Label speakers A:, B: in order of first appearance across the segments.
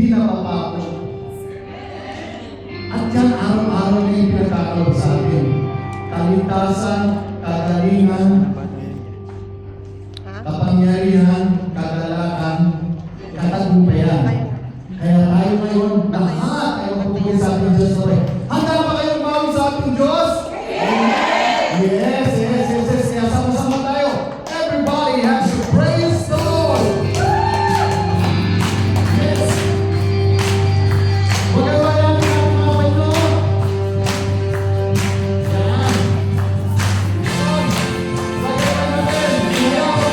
A: hindi napapagod. At yan araw-araw na yung pinagkakalob sa atin. Kaligtasan, kagalingan, kapangyarihan, kagalakan, katagumpayan. Kaya tayo ngayon, lahat ay mapupunin sa ating Diyos. Handa ba kayong bawin sa ating Diyos? Yes. Kaya sama-sama tayo. Everybody has to praise the Lord. Yes. Magawayan natin mga Panginoon. Yan. Lagyan natin. Yan.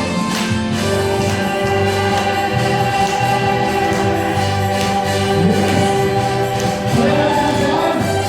A: Yes. Lagyan natin.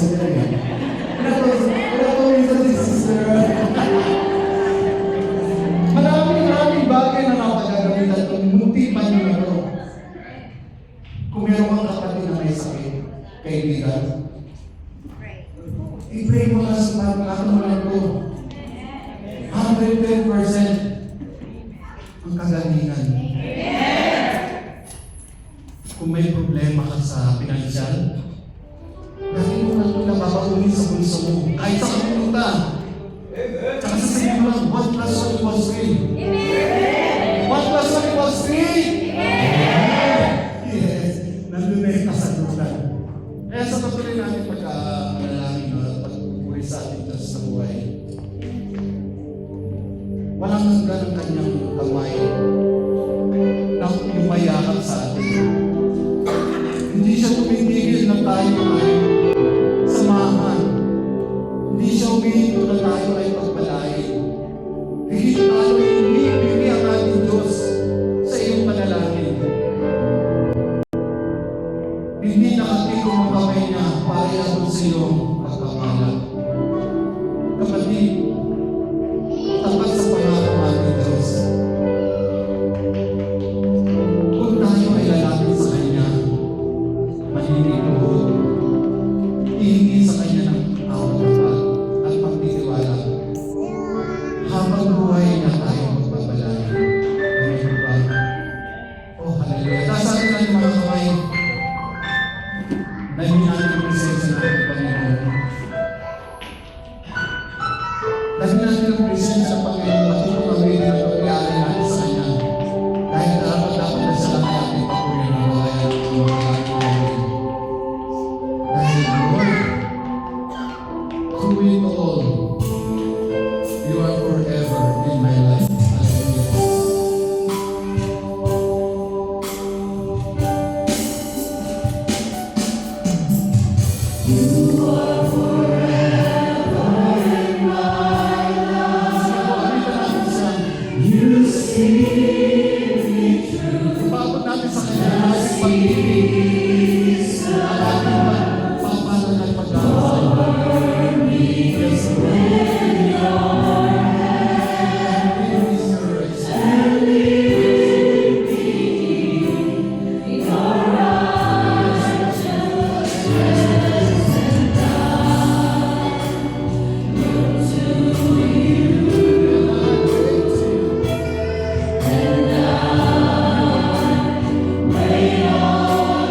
A: sister eh. Pinatuloy si sister. Maraming bagay na napagagamitan itong muntipan nyo na ito. Kung meron kang kapatid na may sakit, kaibigan, i-pray mo na sa pagkakamulan ko. 110% ang kagalingan. Kung may problema ka sa pinansyal, lagi mo na ito napapaunin sa bulso mo. Kahit sa kapunta. Tsaka sa sabi mo lang, 1 plus 1 equals 3. 1 plus 1 equals 3. Yes. Nandun na yung kasagutan. Kaya sa patuloy natin pagka-manalangin at pagpupuri sa ating Diyos sa buhay, walang hanggan ang kanyang kamay na umayakap sa atin. Hindi siya tumitigil na tayo ay samahan. Hindi siya umihinto na tayo ay pagpalain. Higit lalo hindi ang ating Diyos sa iyong panalangin. Hindi nakatikong ang kamay niya para iabot sa iyong pagkamalat. Kapatid, tapat sa pangako ng ating Diyos. Kung tayo ay lalapit sa Kanya, maniniluhod, ihingi sa Kanya ng awat at pagtitiwala. Habang buhay na tayo magpapalain. Amen ba? Oh, hallelujah. Taas natin ang mga kamay. Dahil natin ang presensya ng ating Panginoon. Dahil natin ang presensya ng Panginoon, matulong ang rin ang pag-iaalay natin sa Kanya. Dahil dapat na siya lang ay ating papunin ng buhay at mga kalagay natin. Dahil Lord, through it all, you are forever in my life. Hallelujah. You are forever in my life. You see me through. Ipabot natin sa Kanya ang ating pag-ibig. Ang ating pagpapalan at pag-aasal. Yes, Lord.
B: Wait on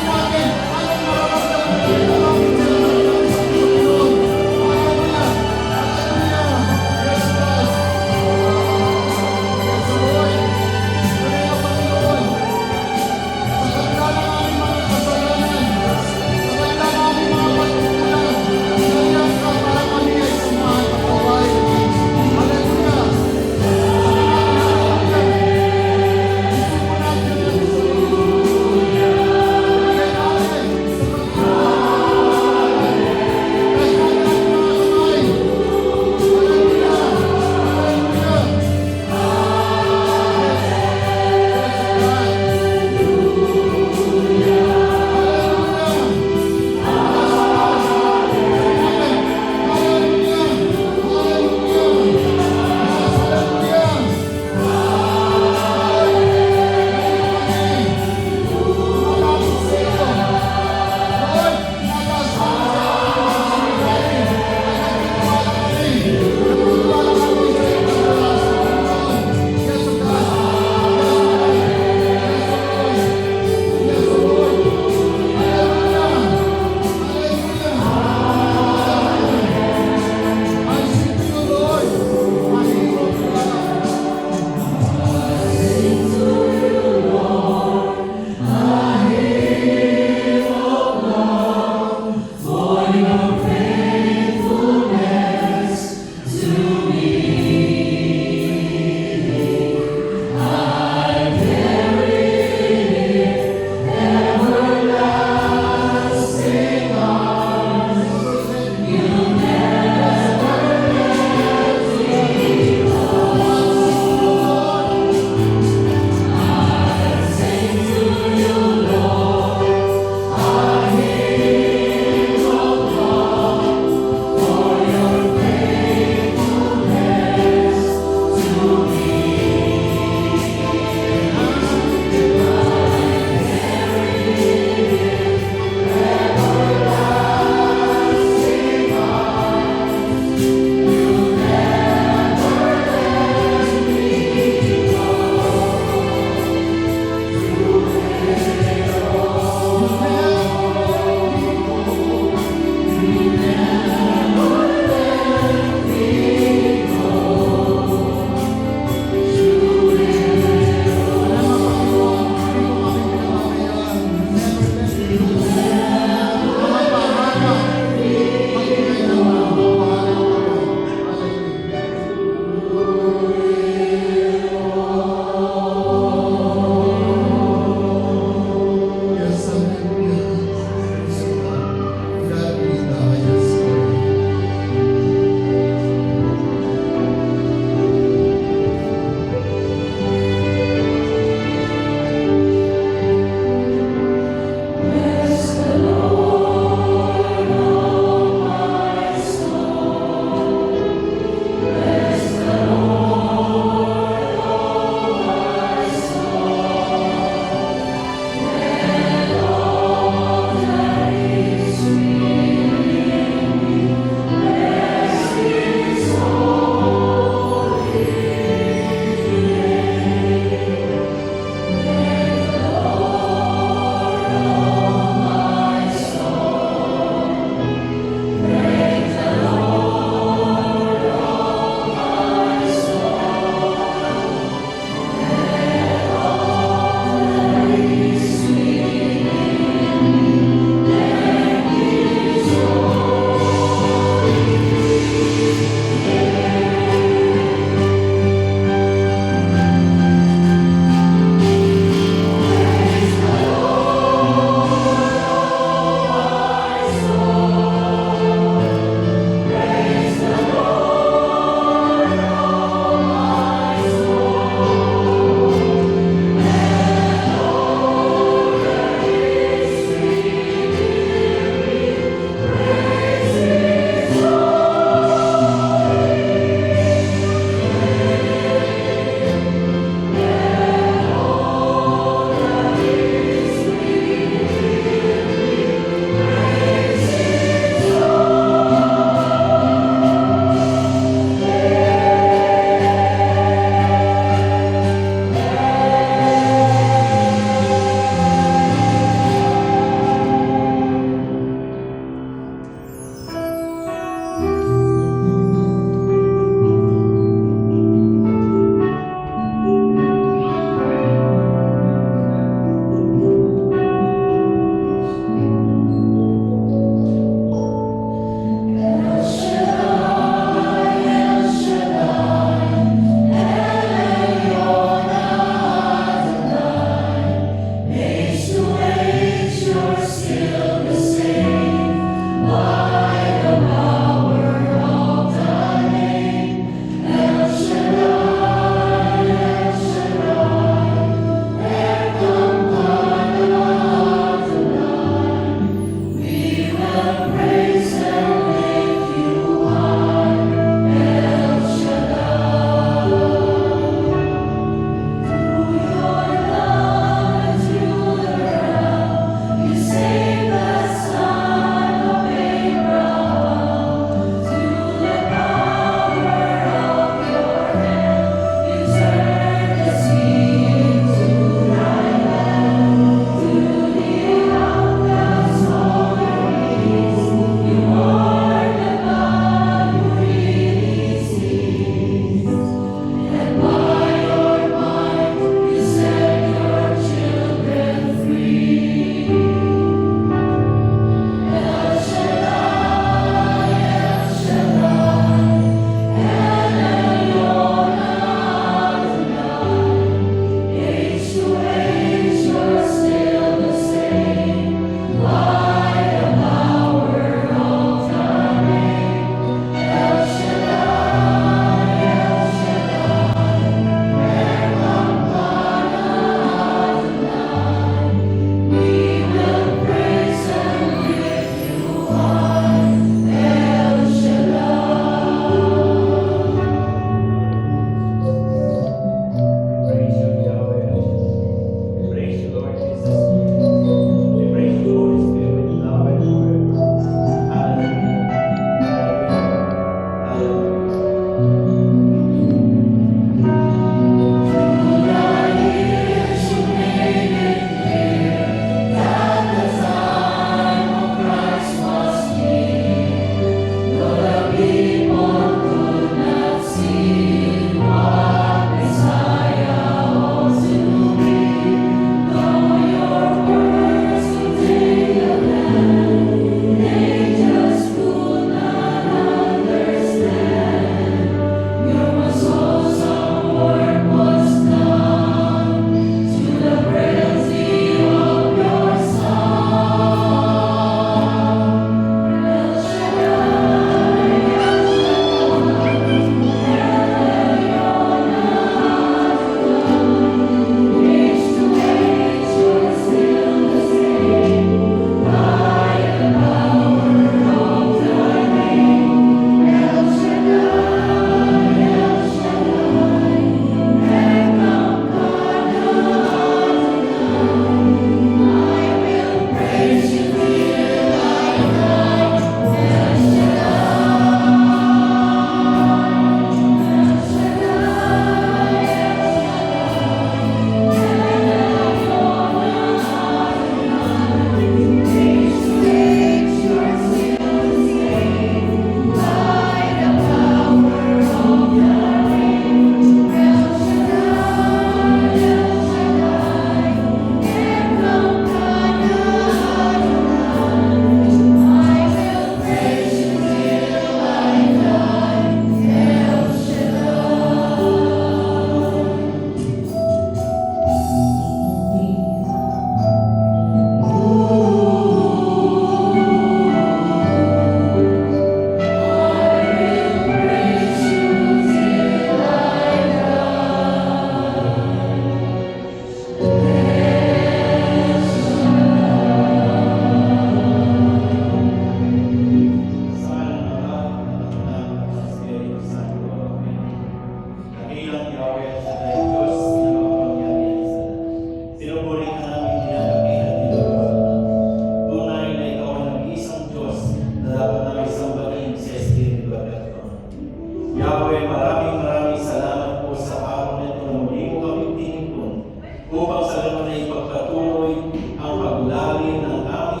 B: mo na ipagpatuloy ang paglalim ng aming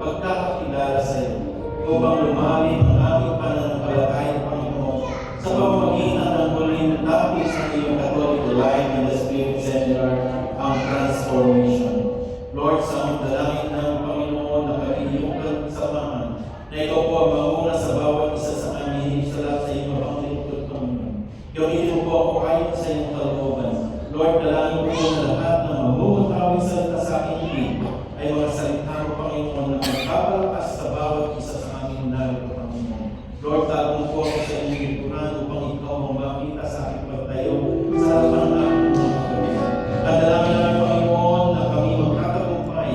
B: pagkakakilala sa iyo. Upang lumalim ang aming pananampalataya, Panginoon, sa pamamagitan ng muling tapis ng iyong Catholic life and the Spirit Sender, ang transformation. Lord, sa aming dalangin ng Panginoon na kami iyong kasamahan, na ikaw po ang manguna sa bawat isa sa amin, sa lahat sa iyong ang lingkod, Panginoon. Gawin mo po ako ayon sa iyong kalooban. Lord, dalangin po na lahat ng mamumutawin salita sa aking bibig ay mga salita mo, Panginoon, na magpapalakas sa bawat isa sa aming narito, Panginoon. Lord, tagong po ako sa iyong lingkuran upang ikaw ang makita sa aking pagtayo sa harapan ng aking mga gabi. At dalangin namin, Panginoon, na kami magkatagumpay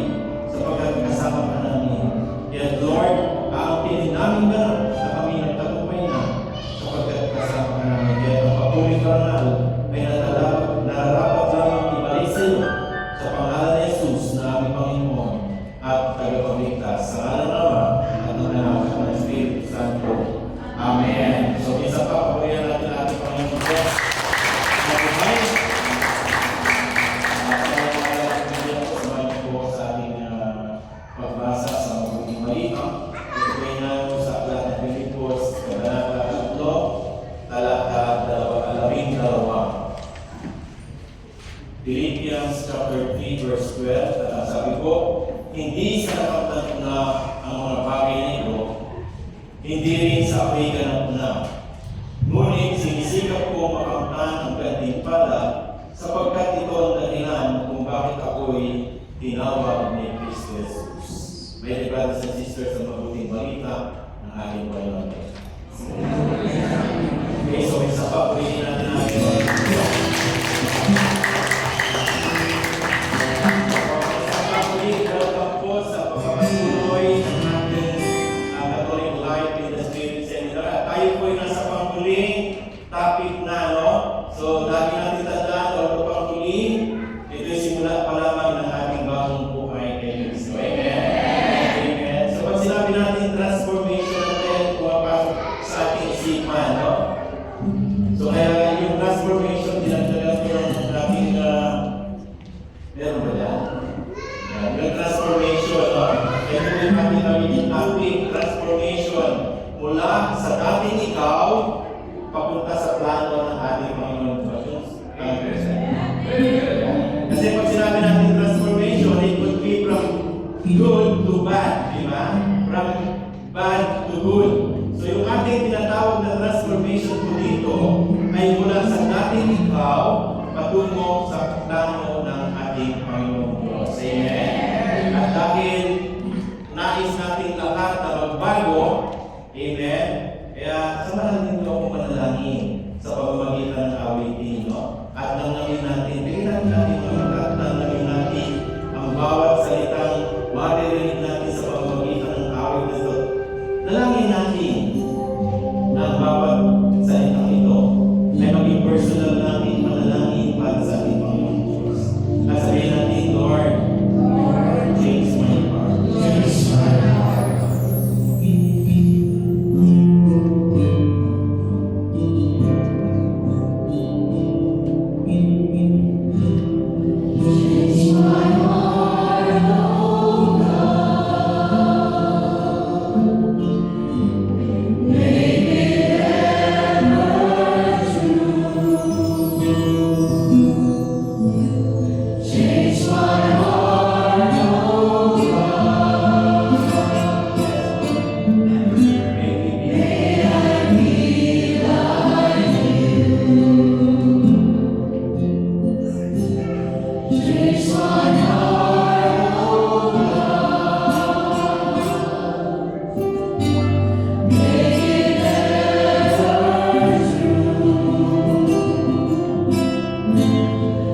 B: sapagkat kasama ka namin. Yet, Lord, aangkinin namin ganap na kami nagtagumpay na sapagkat kasama ka namin. Yet, ang patuloy karangal ay nararapat lamang ibalik sa iyo sa pangalan ni Jesus na aming Panginoon at tagapagligtas. Sa ngalan ng Ama at ng Anak at ng Espiritu Santo. Amen. So, isa pa, purihan natin ating Panginoon Diyos. Mabuhay. Samayin po sa ating pagbasa sa mabuting balita. Ito ay namin sa aklat ng Pilipos, Kabanata 3, talata 12. Philippians chapter 3, verse 12. Sabi ko, hindi sa nakapagtanong na ang mga bagay na ito, hindi rin sa ako'y ganap na. Ngunit sinisikap ko makamtan ang gantimpala sapagkat ito ang dahilan kung bakit ako'y tinawag ni Kristo Jesus. May brothers and sisters sa mabuting balita ng ating Panginoon. Okay, so isa pa, pwede natin natin. Welcome po sa pagpapatuloy ng ating Catholic life in the Spirit Seminar. At tayo po ay nasa panghuling topic na, no? So, lagi natin tandaan, wala pa panghuling. Ito yung simula pa lamang ng ating bagong buhay kay Kristo. Amen? Amen. So, pag sinabi natin transformation natin, pumapasok sa ating isipan, no? So, kaya yung transformation, dinagdagan ko ng ating meron ba yan? Yung transformation, no? Ito yung ating magiging topic, transformation mula sa dating ikaw papunta sa plano ng ating Panginoon Diyos. Kasi pag sinabi natin transformation, it could be from good to bad, di ba? From bad to good. So yung ating tinatawag na transformation po dito ay mula sa dating ikaw patungo sa plano ng ating Panginoon Diyos. Amen? At dahil nais natin lahat na magbago, amen? Kaya samahan din ako manalangin sa pamamagitan ng awitin, no? At nanawin natin, bigyan natin mga nanawin natin ang bawat salitang maririnig natin sa pamamagitan ng awit na ito. Nalangin natin na ang bawat salitang ito ay maging personal natin manalangin para sa ating Panginoon Diyos. At sabihin natin, Lord, change my heart. Change my heart.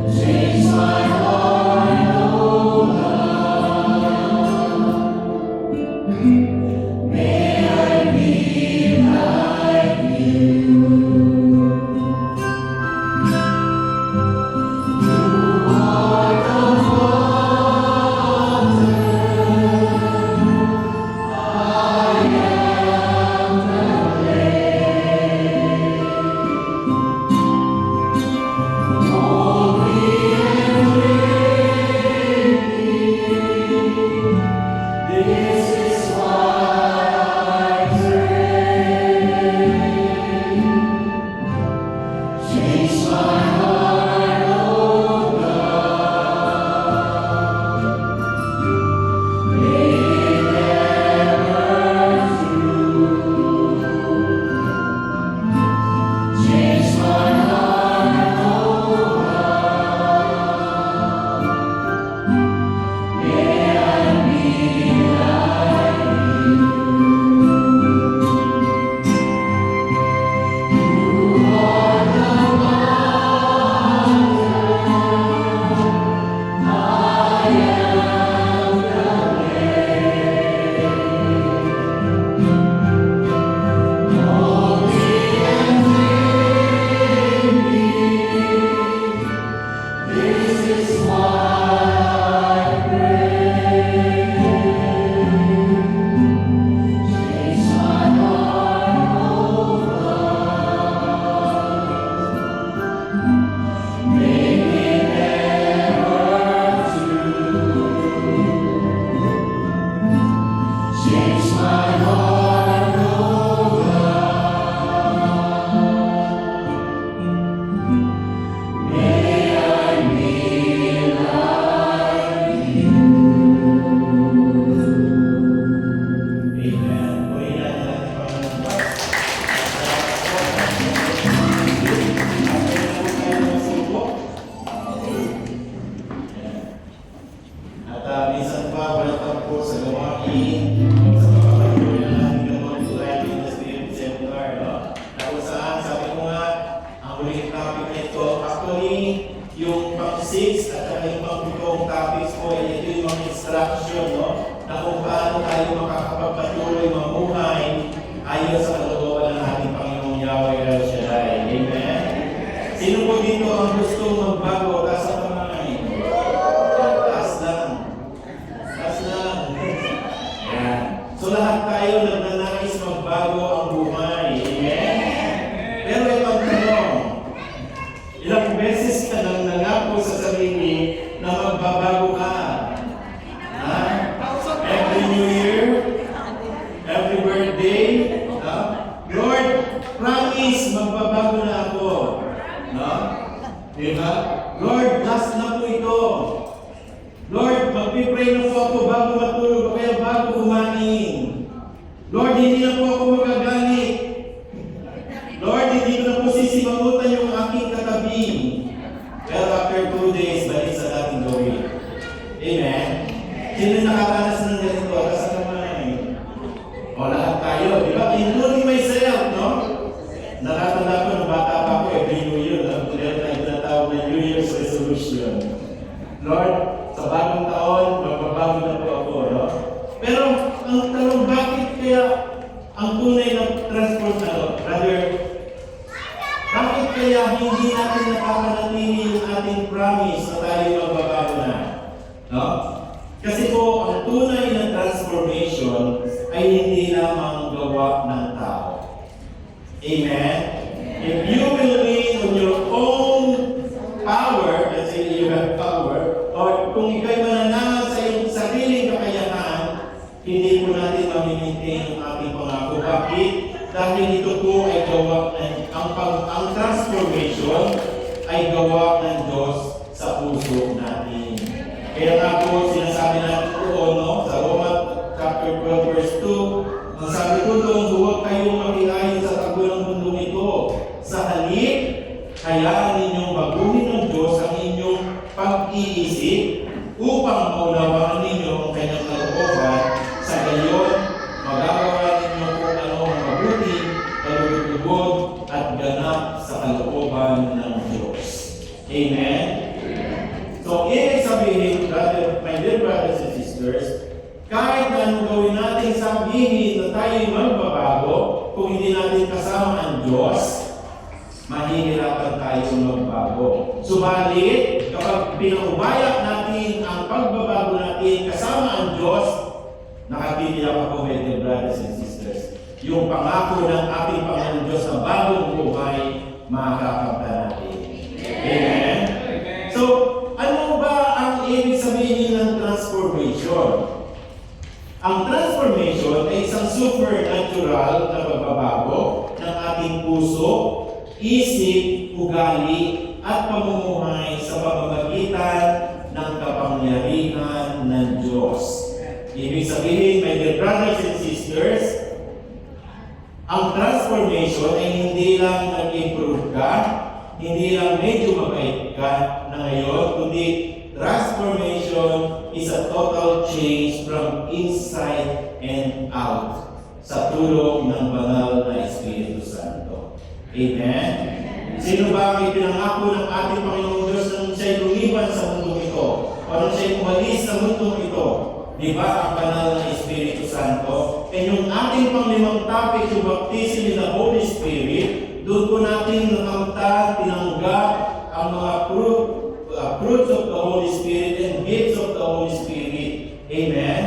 C: You are the one.
B: minsan pa welcome po sa gawain, sa pagpapatuloy na natin gamot to life in the Spirit Seminar, no? Na kung saan, sabi ko nga, ang huling topic na ito, actually, yung pang-6 at saka yung pang-7 topics po, ito yung mga instruction, no? Na kung paano tayo makakapagpatuloy mamuhay ayon sa kalooban ng ating Panginoong Yahweh El Shaddai. Amen? Sino po dito ang gusto magbago? Taas ang kamay. Taas lang. Taas lang. Yan. So lahat tayo nagnanais magbago ang buhay. Amen? Pero itong tanong, ilang beses ka nang nangako sa sarili na magbabago ka? Ha? Every New Year? Every birthday? Ha? Lord, promise, magbabago na ako. No? Diba? Lord, last na po ito. Lord, magpipray na po ako bago matulog o kaya bago kumain. Lord, hindi na po ako magagalit. Lord, hindi ko na po sisimangutan yung aking katabi. Pero after 2 days, balik sa dating gawin. Amen? Sino nakaranas ng ganito? Kasi naman, o lahat tayo, di ba? Including myself, no? Nakatanda ko, nung bata pa ako, every New Year, meron tayong tinatawag na New Year's Resolution. Lord, sa bagong taon, magbabago na po ako, no? Pero, ang tanong, bakit kaya ang tunay na brother, bakit kaya hindi natin napapanatili yung ating promise na tayo magbabago na? No? Kasi po, ang tunay na transformation ay hindi lamang gawa ng tao. Amen? If you will lean on your own power, let's say you have power, or kung ikaw'y mananangan sa iyong sariling kakayahan, hindi po natin mamimintain ang ating pangako. Bakit? Dahil ito po ay gawa ng, ang transformation ay gawa ng Diyos sa puso natin. Kaya nga po, sinasabi natin po, no, sa Roma chapter 12 verse 2, ang sabi ko doon, huwag kayong makilayin sa tago ng mundong ito. Sa halip, hayaan ninyong baguhin ng Diyos ang inyong pag-iisip upang maunawaan ninyo ang kanyang kalooban. Sa gayon, magagawa ninyo kung ano ang mabuti, kalugod at ganap sa kalooban ng Diyos. Amen? So, ibig sabihin, my dear brothers and sisters, kahit na anong gawin natin sabihin na tayo'y magbabago, kung hindi natin kasama ang Diyos, mahihirapan tayo magbago. Subalit, kapag pinaubayak natin ang pagbabago natin kasama ang Diyos, nakatitiyak ako, my dear brothers and sisters, yung pangako ng ating Panginoon Diyos na bagong buhay, makakakamta natin. Amen? So, ano ba ang ibig sabihin ng transformation? Ang transformation ay isang supernatural na pagbabago ng ating puso, isip, ugali, at pamumuhay sa pamamagitan ng kapangyarihan ng Diyos. Ibig sabihin, my dear brothers and sisters, ang transformation ay hindi lang nag-improve ka, hindi lang medyo mabait ka na ngayon, kundi transformation is a total change from inside and out sa tulong ng banal na Espiritu Santo. Amen? Sino ba ang ipinangako ng ating Panginoong Diyos nang siya'y lumiban sa mundong ito? O nang siya'y umalis sa mundong ito? Di ba ang banal na Espiritu Santo? And yung ating panglimang topic, yung baptism in the Holy Spirit, doon po natin nakamta, tinanggap ang mga fruits of the Holy Spirit and gifts of the Holy Spirit. Amen?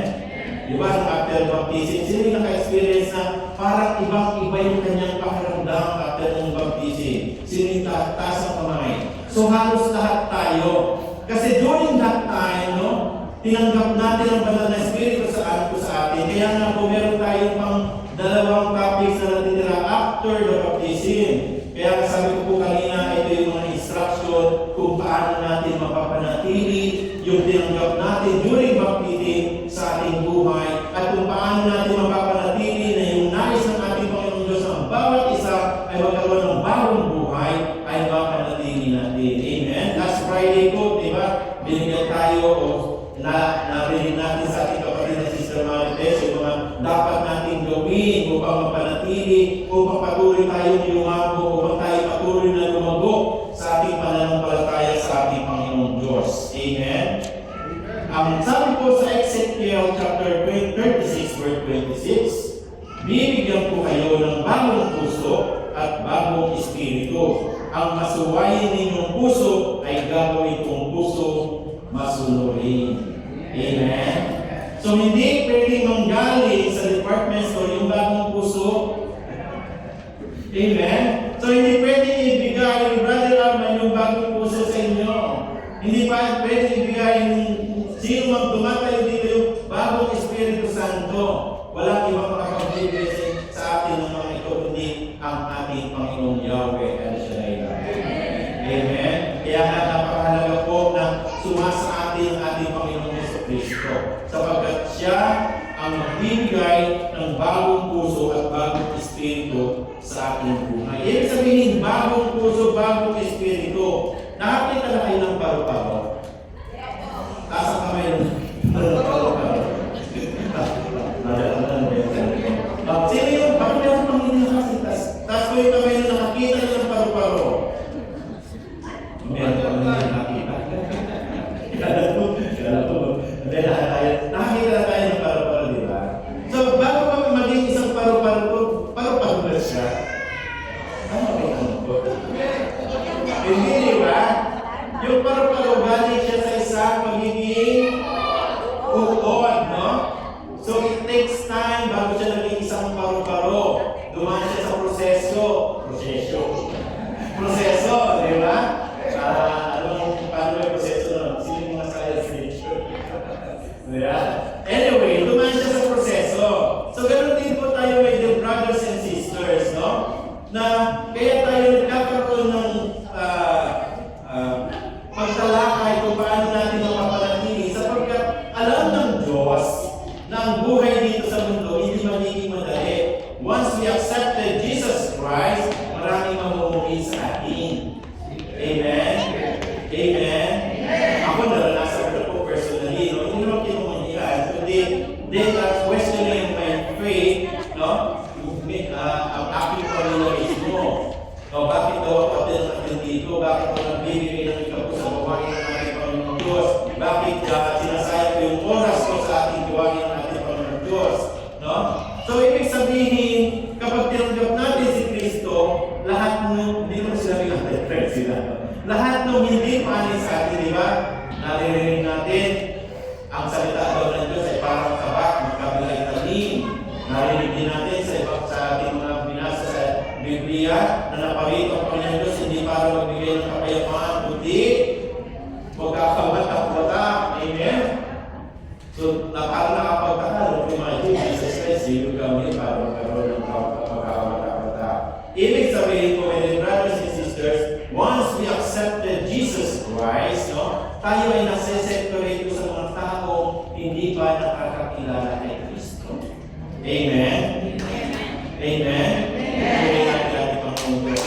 B: Di ba, after baptism, sino yung naka-experience na parang ibang-iba yung kanyang pakiramdam after ng baptism? Sino yung taas ng kamay? So halos lahat tayo. Kasi during that time, no, tinanggap natin ang banal na Espiritu sa atin. Kaya nga po meron tayong pang dalawang topics na natitira after the baptism. Kaya sabi ko po kanina, ito yung mga instruction kung paano natin mapapanatili yung tinanggap natin during baptism sa ating buhay at kung paano natin mapapanatili na yung nais ng ating Panginoong Diyos ang bawat isa ay magkaroon ng bagong buhay ay mapanatili natin. Amen? Last Friday po, di ba, binigyan tayo narinig natin sa ating kapatid na Sister Marites, yung mga dapat nating gawin upang mapanatili, upang patuloy tayong lumago, upang tayo patuloy na lumago sa ating pananampalataya sa ating Panginoong Diyos. Amen? Ang sabi po sa Ezekiel chapter 36, verse 26, bibigyan ko kayo ng bagong puso at bagong espiritu. Ang masuwayin ninyong puso ay gagawin kong puso masunurin. Amen? So hindi pwedeng manggaling sa department store yung bagong puso. Amen? So hindi pwedeng ibigay yung Brother Arman yung bagong puso sa inyo. Hindi pa pwedeng ibigay yung sino mang tumatayo dito yung bagong Espiritu Santo. Walang ibang makapagbibigay sa atin ng mga ito, kundi ang ating Panginoong Yahweh El Shaddai. Amen? Kaya nga napakahalaga po na sumasa atin ang ating Panginoong Jesucristo, sapagkat siya ang magbibigay ng bagong puso at bagong espiritu sa ating buhay. Ibig sabihin, bagong puso, bagong espiritu. Nakakita na kayo ng paro-paro? Taas ang kamay ng paro-paro. Sino yung bakit meron pang hindi nakasitas? Taas ko yung kamay na nakakita na ng paro-paro. Meron pang hindi nakakita. Nakakita na tayo ng paro-paro, di ba? So, bago pa maging isang paro-paro, paro-paro na siya. Ano ba yung po? Hindi, di ba? Yung paro-paro, galing siya sa isang magiging ukod, no? So, it takes time bago siya naging isang paro-paro. Dumaan siya sa proseso, di ba? Paano yung proseso nun? Sino yung mga science teacher? Diba? Anyway, dumaan siya sa proseso. So, ganun din po tayo with the brothers and sisters, no? Na kaya tayo nagkakaroon ng pagtalakay kung paano natin mapapanatili sapagkat alam ng Diyos na ang buhay dito sa mundo hindi magiging madali. Once we accepted Jesus Christ, maraming mamumuhi sa atin. Amen? Amen? Ako naranasan ko po personally, no? Hindi naman kinumunihan, kundi then questioning my faith, no? Ang aking pamilyarismo. No, bakit daw ako natin dito? Bakit ako nagbibigay ng ikaw sa buhay ng ating Panginoong Diyos? Bakit sinasayang ko yung oras ko sa ating buhay ng ating Panginoong Diyos? No? So, ibig sabihin, kapag tinanggap natin si Kristo, lahat ng, hindi naman sinabi natin, sila. Lahat ng hindi maanin sa atin, di ba? Naririnig natin, ang salita daw ng Diyos ay parang tabak, magkabilay talim. Narinig din natin sa ating mga binasa sa Biblia na naparito ang Panginoon Diyos hindi para magbigay ng kapayapaan, kundi magkakawatak-watak. Amen? So, parang nakapagtaka, imagine, Jesus Christ, sino kami para magkaroon ng pagkakawatak-watak. Ibig sabihin po, my brothers and sisters, once we accepted Jesus Christ, no, tayo ay nasa-separate sa mga taong hindi pa nakakakilala kay Kristo. Amen? Amen? Amen? Natin Panginoon Diyos.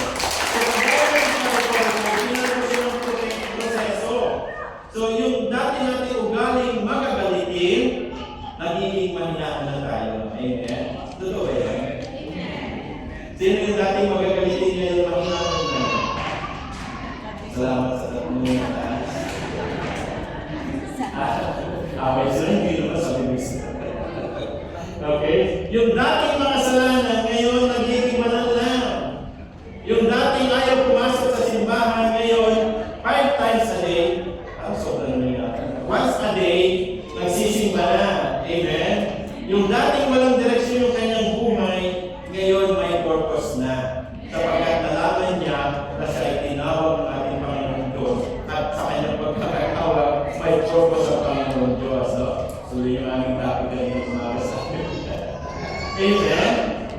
B: So, yung dati natin ugaling magagalitin, nagiging mahinaan na tayo. Amen? Totoo yan. Sino yung dating magagalitin ngayon mahinaan na? Salamat sa tatlong taas. May sila hindi naman sa bibis. Okay? Yung dating makasalanan, ngayon nagiging manalang. Yung dating ayaw pumasok sa simbahan, ngayon 5 times a day, sobrang nangyayari. Once a day, nagsisimba na. Amen? Yung dating walang direksyon yung kanyang buhay, ngayon may purpose na. Sapagkat nalaman niya na siya ay tinawag ng ating Panginoon Diyos. At sa kanyang pagkakatawag, may purpose ang Panginoon Diyos. No? So, yung aming topic ay yung mga sa Amen?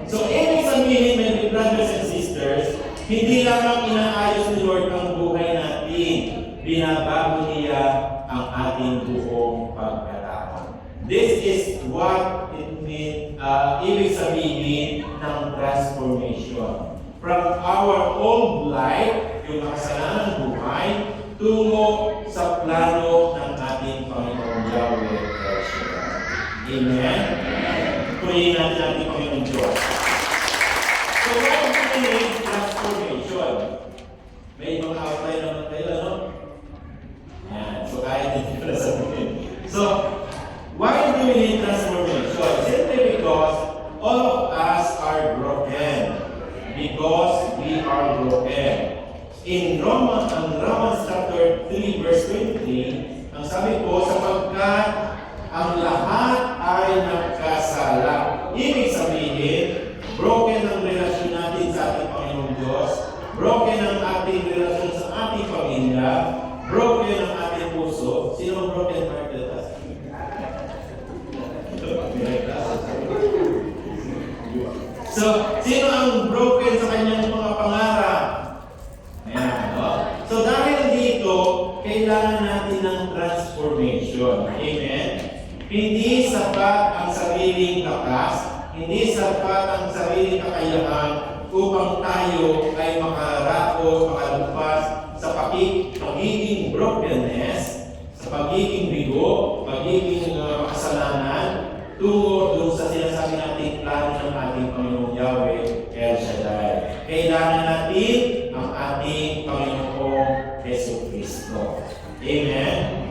B: So, ibig sabihin, my brothers and sisters, hindi lamang inaayos ni Lord ang buhay natin, binabago niya ang ating buong pagkatao. This is what it means, ibig sabihin ng transformation. From our old life, yung makasalanang buhay, tungo sa plano ng ating Panginoong Yahweh. El Shaddai. Amen? Purihin natin ating Panginoon Diyos. So, what is transformation? May mga outline naman kayo, ano? Yan. So, kaya din pala sabihin. So, why do we need transformation? Simply because all of us are broken. Because we are broken. In Romans chapter 3 verse 23, ang sabi po, sapagkat ang lahat ay nagkasala. Ibig sabihin, broken ang relasyon natin sa ating Panginoong Diyos, broken ang ating relasyon sa ating pamilya, broken ang ating puso. Sino ang broken hearted? So, sino ang broken sa kanyang mga pangarap? Ayan, no? So, dahil dito, kailangan natin ng transformation. Amen? Hindi sapat ang sariling lakas, hindi sapat ang sariling kakayahan upang tayo ay makarapos, makalagpas sa pagiging brokenness, sa pagiging bigo, pagiging kasalanan, tungo doon sa sinasabi nating plano ng ating Panginoong Yahweh El Shaddai. Kailangan natin ang ating Panginoong Yesu Cristo. Amen?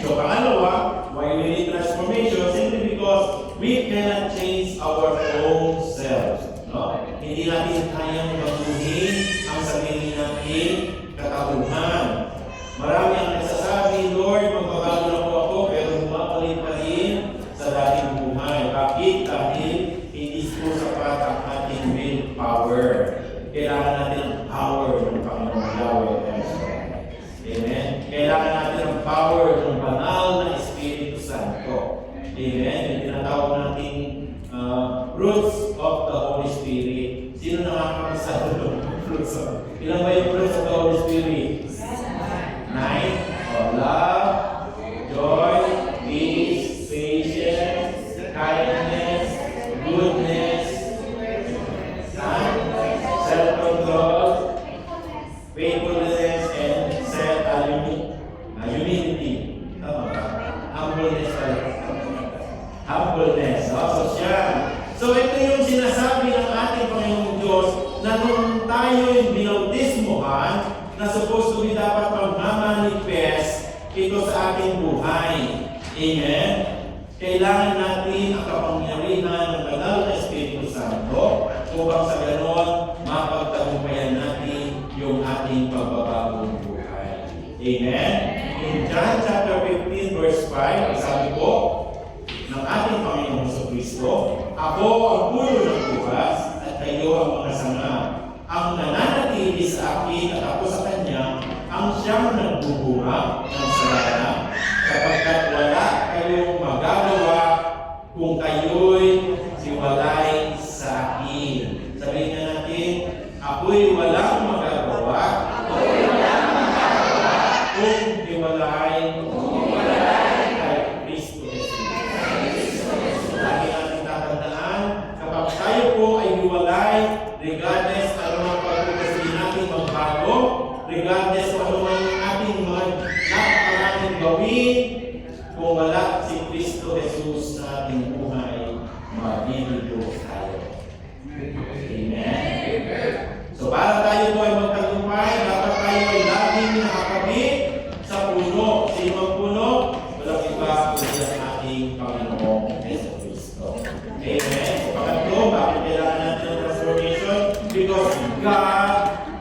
B: So, pangalawa, why we need transformation? Simply because we cannot change our own selves. No? Hindi natin kayang baguhin ang sarili natin katauhan. Marami ang nagsasabi, Lord, magbabago na po ako, pero bumabalik pa rin sa dating buhay. Bakit? Dahil hindi po sapat ang ating willpower. Kailangan natin ang power ng Panginoon Yahweh. Amen? Kailangan natin ang power ng banal na Espiritu Santo. Amen? Yung tinatawag nating fruits of the Holy Spirit. Sino nakakapagsabi ng fruits of? Ilan ba yung fruits of the Holy Spirit? 9. Love, joy, peace, patience, kindness, goodness, self-control, faithfulness, and humility. Tama ba? Humbleness pala. Humbleness. So siya. So ito yung sinasabi ng ating Panginoong Diyos na nung tayo'y binautismohan, na supposed to be dapat magmamanifest ito sa ating buhay. Amen? Kailangan natin ang kapangyarihan ng banal na Espiritu Santo upang sa ganon mapagtagumpayan natin yung ating pagbabagong buhay. Amen? In John chapter 15 verse 5, sabi po ng ating Panginoong Jesucristo, ako ang puno ng bukas at kayo ang mga sanga. Ang nananatili sa akin at ako sa kanya, ang siyang nagbubunga ng salana, sapagkat wala kayong magagawa kung kayo'y siwalay sa akin. Sabihin nga natin, ako'y walang magagawa kung hiwalay kay Kristo Jesus. Lagi natin tatandaan, kapag tayo po ay hiwalay, regardless ano ang pagpupusin natin magbago, regardless ano ang ating mga napakaraming gawin, kung wala si Kristo Jesus sa ating buhay, mabibigo tayo. Amen? So para tayo po ay magtagumpay, dapat tayo ay laging nakakabit sa puno. Sino ang puno? Walang iba kundi ang ating Panginoong Yesu Cristo. Amen? So pangatlo, bakit kailangan natin ng transformation? Because God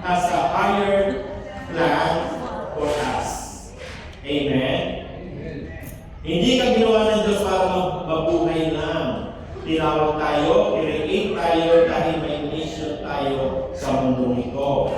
B: has a higher plan for us. Amen? Hindi ka ginawa ng Diyos para mabuhay lang. Tinawag tayo, i-create tayo dahil may mission tayo sa mundong ito.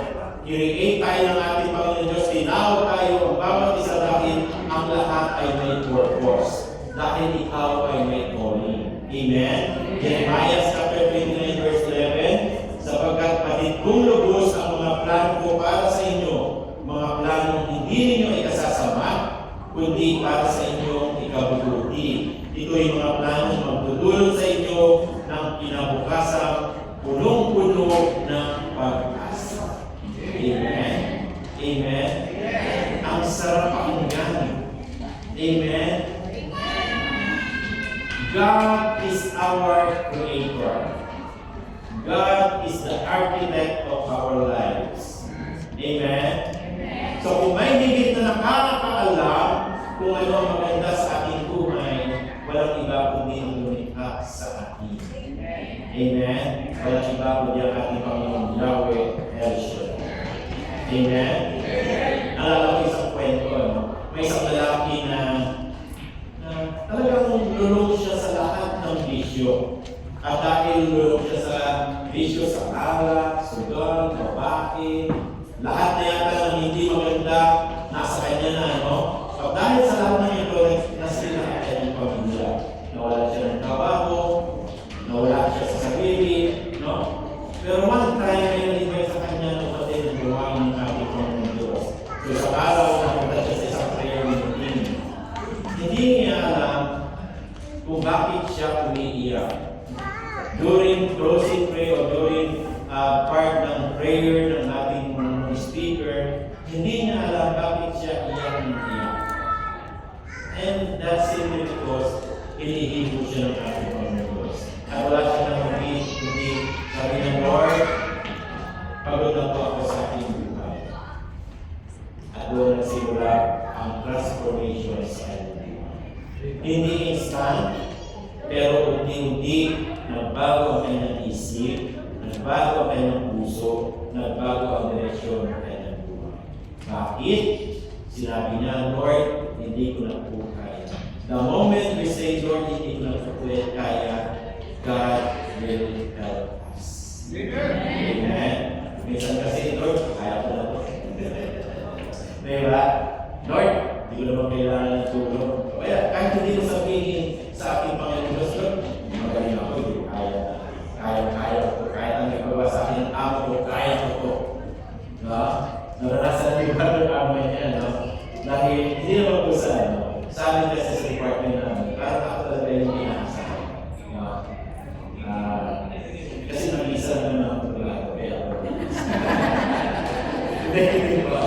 B: I-create tayo ng ating Panginoon Diyos, tinawag tayo ang bawat isa dahil ang lahat ay may purpose. Dahil ikaw ay may calling. Amen? Jeremiah chapter 29 verse 11, sapagkat patid kong lubos ang mga plano ko para sa inyo, mga planong hindi ninyo ikasasama, kundi para sa inyong ikabubuti. Ito yung mga planong magdudulot sa inyo ng kinabukasan punong-puno ng pag-asa. Amen? Amen? Ang sarap pakinggan. Amen? God is our Creator. God is the architect of our lives. Amen? So kung may higit na nakakaalam kung ano ang maganda sa ating buhay, walang iba kundi ang lumikha sa atin. Amen? Walang iba kundi ang ating Panginoon Yahweh El Shaddai. Amen? Alala ko isang kwento, no? May isang lalaki na talagang lulong siya sa lahat ng bisyo. At dahil lulong siya sa bisyo sa alak, sugal, babae, lahat na yata ng hindi maganda, nasa kanya na, no? At dahil sa lahat ng ito, nasila ang kanyang pamilya. Nawala siya ng trabaho, nawala siya sa sarili, no? Pero one time, may nalibay sa kanya ng pati ng gawain ng ating Panginoon Diyos. So sa araw, napunta siya sa isang prayer meeting. Hindi niya alam kung bakit siya umiiyak. During closing prayer o during part ng prayer ng ating speaker, hindi niya alam bakit siya iyak. And that's simply because hinihigo siya ng ating Panginoon Diyos. At wala siya ng kundi sabi ng Lord, pagod na po ako sa ating buhay. At doon nagsimula ang transformation sa ating buhay. Hindi instant, pero unti-unti nagbago ang kanyang isip, nagbago ang kanyang puso, nagbago ang direksyon ng kanyang buhay. Bakit? Sinabi niya, Lord, hindi ko na po kaya. The moment we say, Lord, hindi ko na po kaya, God will help us. Amen. Minsan kasi, Lord, kaya ko na po. Diba? Lord, hindi ko naman kailangan ng tulong. Kaya, kahit hindi ko sabihin sa ating Panginoon Diyos, Lord, magaling ako, hindi ko kaya. Kaya ko. Kahit ang nagbawa sa akin, amo ko, kaya ko to. No? Naranasan niyo ba ng amay niya, no? Dahil hindi naman po sa amin kasi sa department namin, parang ako talaga yung inaasahan. No? Kasi nag-isa naman ako talaga, kaya ako. Hindi ba?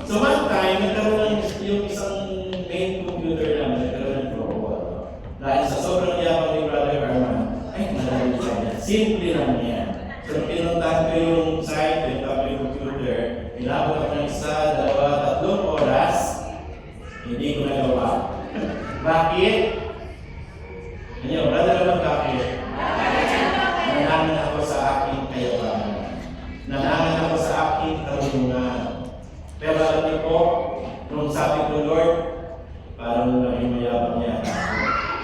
B: So one time, nagkaroon yung isang main computer namin, nagkaroon ng robot. Dahil sa sobrang yabang ni Brother Arman, ay, madali siya yan. Simple lang yan. So, pinuntahan ko yung site, pinuntahan ko yung computer, inabot ako ng 1, 2, 3 oras, hindi ko nagawa. Bakit? Ano, Brother Arman, bakit? Nanangan ako sa aking kayabangan. Nanangan ako sa aking karunungan. Pero alam niyo po, nung sabi ko, Lord, parang naging mayabang niya.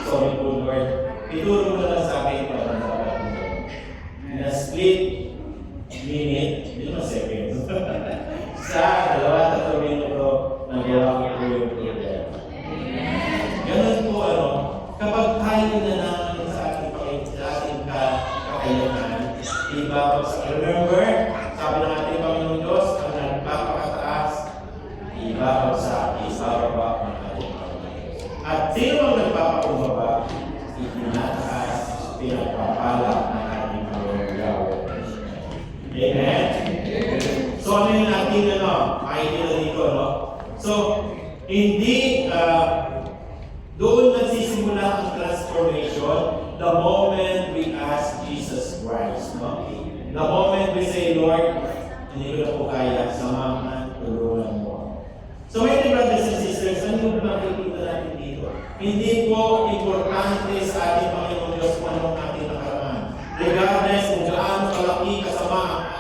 B: Sorry po, Lord. Ituro mo lang sa akin para dapat mo. Na split minute, hindi naman seconds. Sa 2-3 minuto, nagawa ko po yung problema. Ganun po, kapag tayo nanangan sa ating kakayahan, ibabag sa remember, sabi ng ating Panginoon Diyos, ang nagpapakataas, ibabagsak, ibababa ng ating Panginoon. At sino ang nagpapakumbaba, itinataas, pinagpapala ng ating Panginoon Yahweh. Amen? So ano yung ating makikita dito, no? So, hindi doon nagsisimula ang transformation the moment we ask Jesus Christ, no? The moment we say, Lord, hindi ko na po kaya, samahan, tulungan mo. So, my dear brothers and sisters, ano yung nakikita natin dito? Hindi po importante sa ating Panginoon Diyos kung anong ating nakaraan. Regardless kung gaano kalaki kasama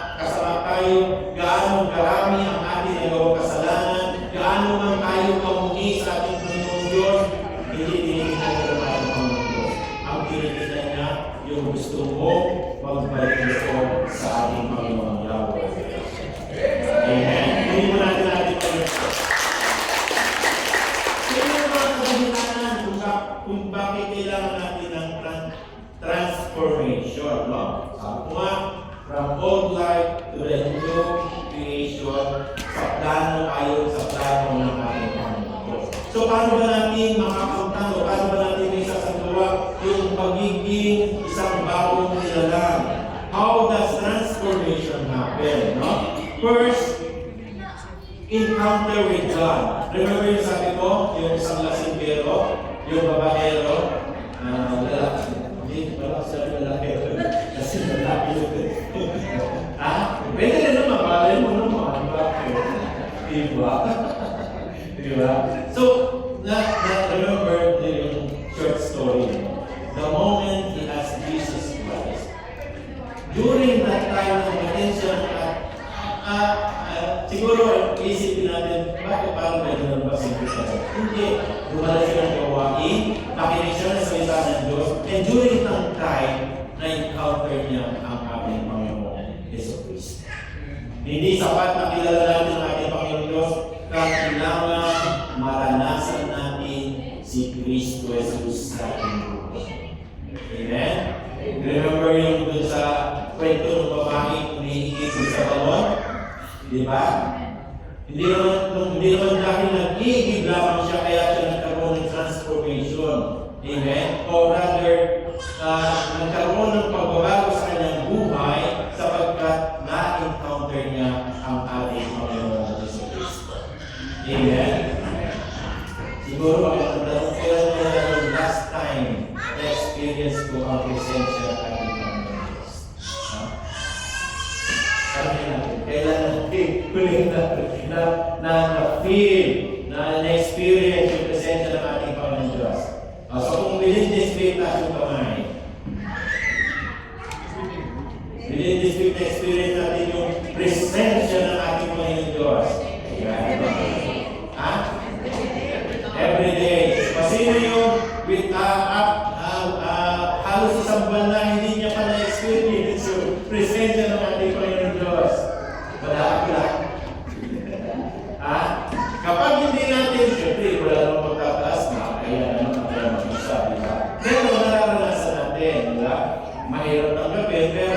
B: tayo, gaano karami ang ating nagawang kasalanan, gaano man tayo kamuhi sa ating Panginoon Diyos, hindi tinitingnan ko ng ating Panginoon Diyos. Ang tinitingnan niya, yung gusto mo, magbalik gusto sa ating Panginoon Yahweh. Amen. Hindi mo natin Panginoon. Kaya yung mga kabahilanan kung bakit kailangan natin ng transformation, no? Sabi ko nga, from old life to the new creation, sa plano ayon sa plano ng ating Panginoon Diyos. So, paano ba natin makapuntan o paano ba natin may sasagawa yung pagiging isang bagong nilalang? How does transformation happen? No? First, encounter with God. Remember yung sabi ko mo, yung isang lasinggero, yung babaero, lalaki. Hindi, wala siya lalaki. Kasi lalaki yun. Pwede rin naman, malay mo naman. Diba? Diba? So, remember yung short story. The moment he asked Jesus Christ, during that time of attention, siguro isipin natin, bakit parang gano'n ba si Christ? Hindi. Dumala siya ng gawain, nakinig siya ng salita ng Diyos, and during that time, na-encounter niya ang ating Panginoon Yesu Cristo. Hindi sapat na kilala natin ang ating Panginoon Diyos, kailangan maranasan natin si Cristo Jesus sa ating buhay. Amen? Remember yung dun sa kwento ng babae umihigit sa balon? Di ba? Hindi naman dahil nag-iigib lamang siya kaya siya nagkaroon ng transformation. Amen? O rather, nagkaroon ng pagbabago sa kanyang buhay sapagkat na-encounter niya ang ating Panginoon Yesu Cristo. Amen? Siguro ang tanong ko yung last time na experience ko ang presensya ng ating Panginoon Diyos. Kailan huling na-feel, na-experience yung presensya ng ating Panginoon Diyos. So kung within this week tayo kamay, within this week na-experience natin yung presensya ng ating Panginoon Diyos. Every day. Pasino yung with halos isang buwan na hindi niya pa na-experience yung presensya ng ating Panginoon Diyos. Wala. Kapag hindi natin, siyempre, wala namang magtataas na, kaya naman ang mag-isa, di ba? Pero nararanasan natin, di ba? Mahirap tanggapin, pero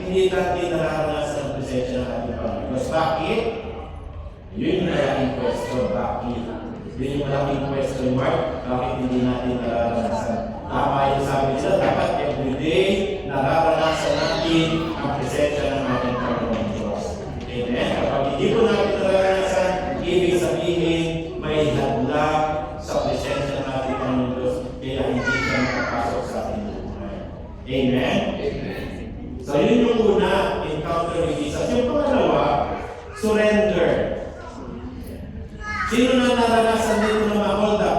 B: hindi natin nararanasan ang presensya ng ating Panginoon Diyos. Bakit? Yun yung malaking question. Bakit? Yun yung malaking question mark. Bakit hindi natin nararanasan? Tama yung sabi nila, dapat everyday nararanasan natin ang presensya ng ating Panginoon Diyos. Amen? Kapag hindi po natin nararanasan, ibig sabihin may hadlang sa presensya ng ating Panginoon Diyos kaya hindi siya makapasok sa ating buhay. Amen? So yun yung una, encounter with Jesus. Yung pangalawa, surrender. Sino na naranasan dito na ma-hold up?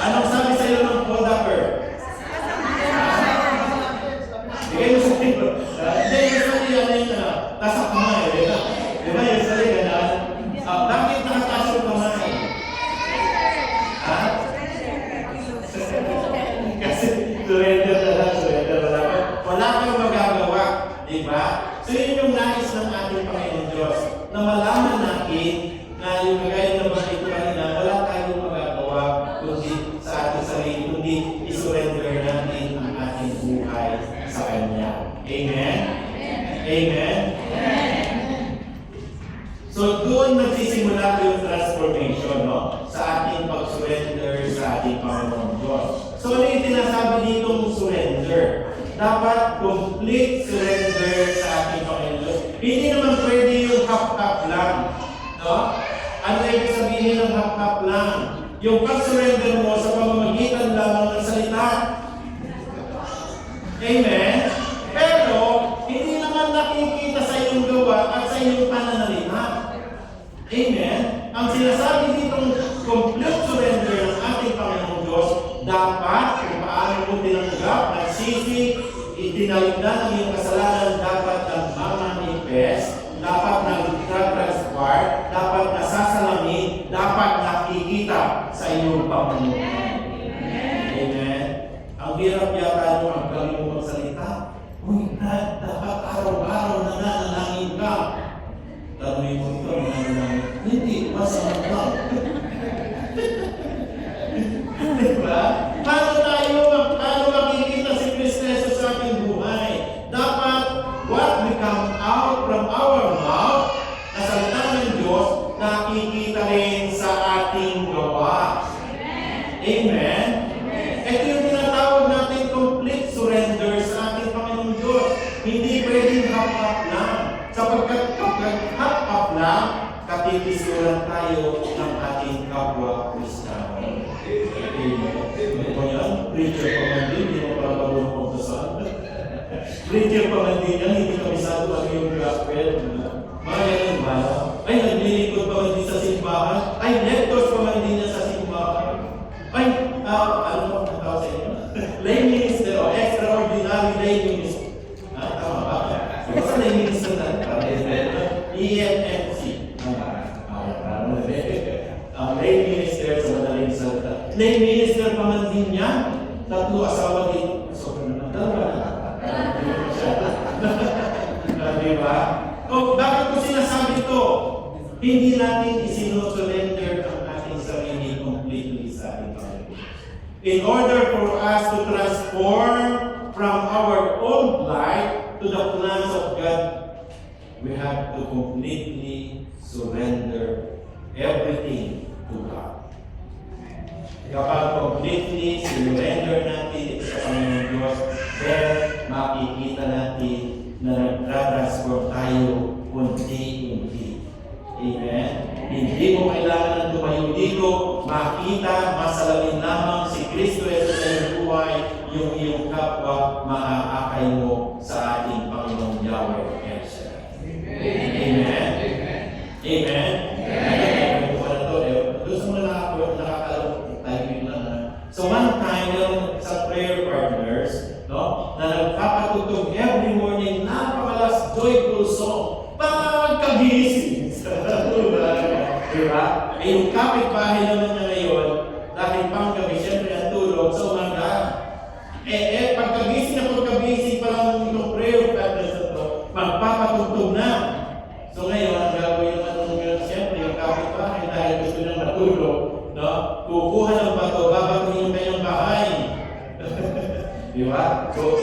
B: Anong sabi sa iyo ng hold upper? Bigay mo sa iyo. Hindi, yung sabi yan tasak kamay. Di ba yung sabi ganun? Bakit nakataas yung kamay? Kasi surrender na lang. Wala kang magagawa. Di ba? So yun yung nais ng ating Panginoon Diyos na malaman natin na yung kagaya na bakit ko kanina, wala tayong magagawa kundi sa ating sarili, kundi isurrender natin ang ating buhay sa Kanya. Amen? Amen? So doon nagsisimula yung transformation, no? Sa ating pag-surrender sa ating Panginoon Diyos. So ano yung tinasabi ditong surrender? Dapat complete surrender sa ating Panginoon Diyos. Hindi naman pwede yung half-half lang. No? Ano ibig sabihin ng half-half lang? Yung pag-surrender mo sa pamamagitan lamang ng salita. Amen? Pero, hindi naman nakikita sa iyong gawa at sa iyong pananalita. Amen? Ang sinasabi ditong complete surrender ng ating Panginoong Diyos, dapat kung paano mo tinanggap, nagsisi, itinalig na ng iyong kasalanan, dapat nagmamanifest, dapat nag-transfer, dapat nasasalamin, dapat nakikita sa iyong Panginoon. Amen? Ang hirap yata nyo, ang galing mo magsalita. Uy, dapat araw-araw nananalangin ka. Tanungin mo ito, nananalangin. Hindi, masama ka. Diba? Paano makikita si Kristo sa ating buhay? Dapat what we come out from our mouth na salita ng Diyos, nakikita rin sa ating gawa. Amen? Ito yung tinatawag natin complete surrender sa ating Panginoon Diyos. Hindi pwedeng half-half lang. Sapagkat kapag half-half lang, katitisuran tayo ng ating preacher pa man din, hindi mo pala marunong magdasal. Preacher pa man din yan, hindi kabisado ano yung gospel. Mga ganun ba? Ay, naglilingkod pa man din sa simbahan. Ay, lectors pa man din yan sa simbahan. Ay, ano po ang tawag sa inyo? Lay minister o extraordinary lay minister. Tama ba? Basta lay minister na. EMFC. Lay minister sa madaling salita. Lay minister pa man din yan. 3 asawa din. Sobrang naman. Dalawa na. Diba? O, bakit ko sinasabi to? Hindi natin isinusurrender ang ating sarili completely sa ating Panginoon. In order for us to transform from our old life to the plans of God, we have to completely surrender everything to God. Kapag completely surrender natin ito sa Panginoon Diyos, then makikita natin na nagtra-transform tayo unti-unti. Amen? Hindi mo kailangan ng tumayo dito, makita, masalamin lamang si Kristo Jesus sa iyong buhay, yung iyong kapwa, maaakay mo sa ating Panginoong Yahweh. Amen? Amen? So one time, yung sa prayer partners, no, na nagpapatugtog every morning, napakalas joyful song, pagkagising. Diba? Eh, yung kapitbahay naman niya ngayon, dahil panggabi, siyempre ang tulog sa umaga. Pagkagising na pagkagising pa lang yung prayer partners na ito, magpapatugtog na. So ngayon, ang gagawin naman ngayon, siyempre, yung kapitbahay, dahil gusto nang matulog, no, kukuha ng bato, babatuhin yung kanyang bahay. Di ba? So,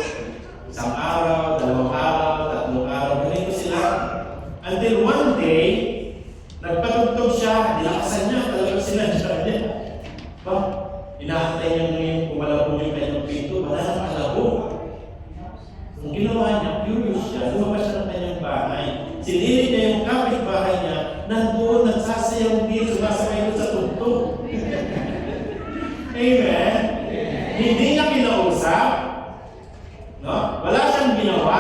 B: isang araw, 2 araw, 3 araw, ganito sila. Until one day, nagpatugtog siya, nilakasan niya, talagang sinadya niya. Ba? Inaantay niya ngayon, kumalabo yung kanyang pinto, wala nang kalabo. Kung ginawa niya, curious siya, lumabas siya ng kanyang bahay. Sinilip niya yung kapitbahay niya, nandoon, nagsasayaw din, sumasakay doon sa tugtog. Amen? Hindi niya kinausap, no? Wala siyang ginawa,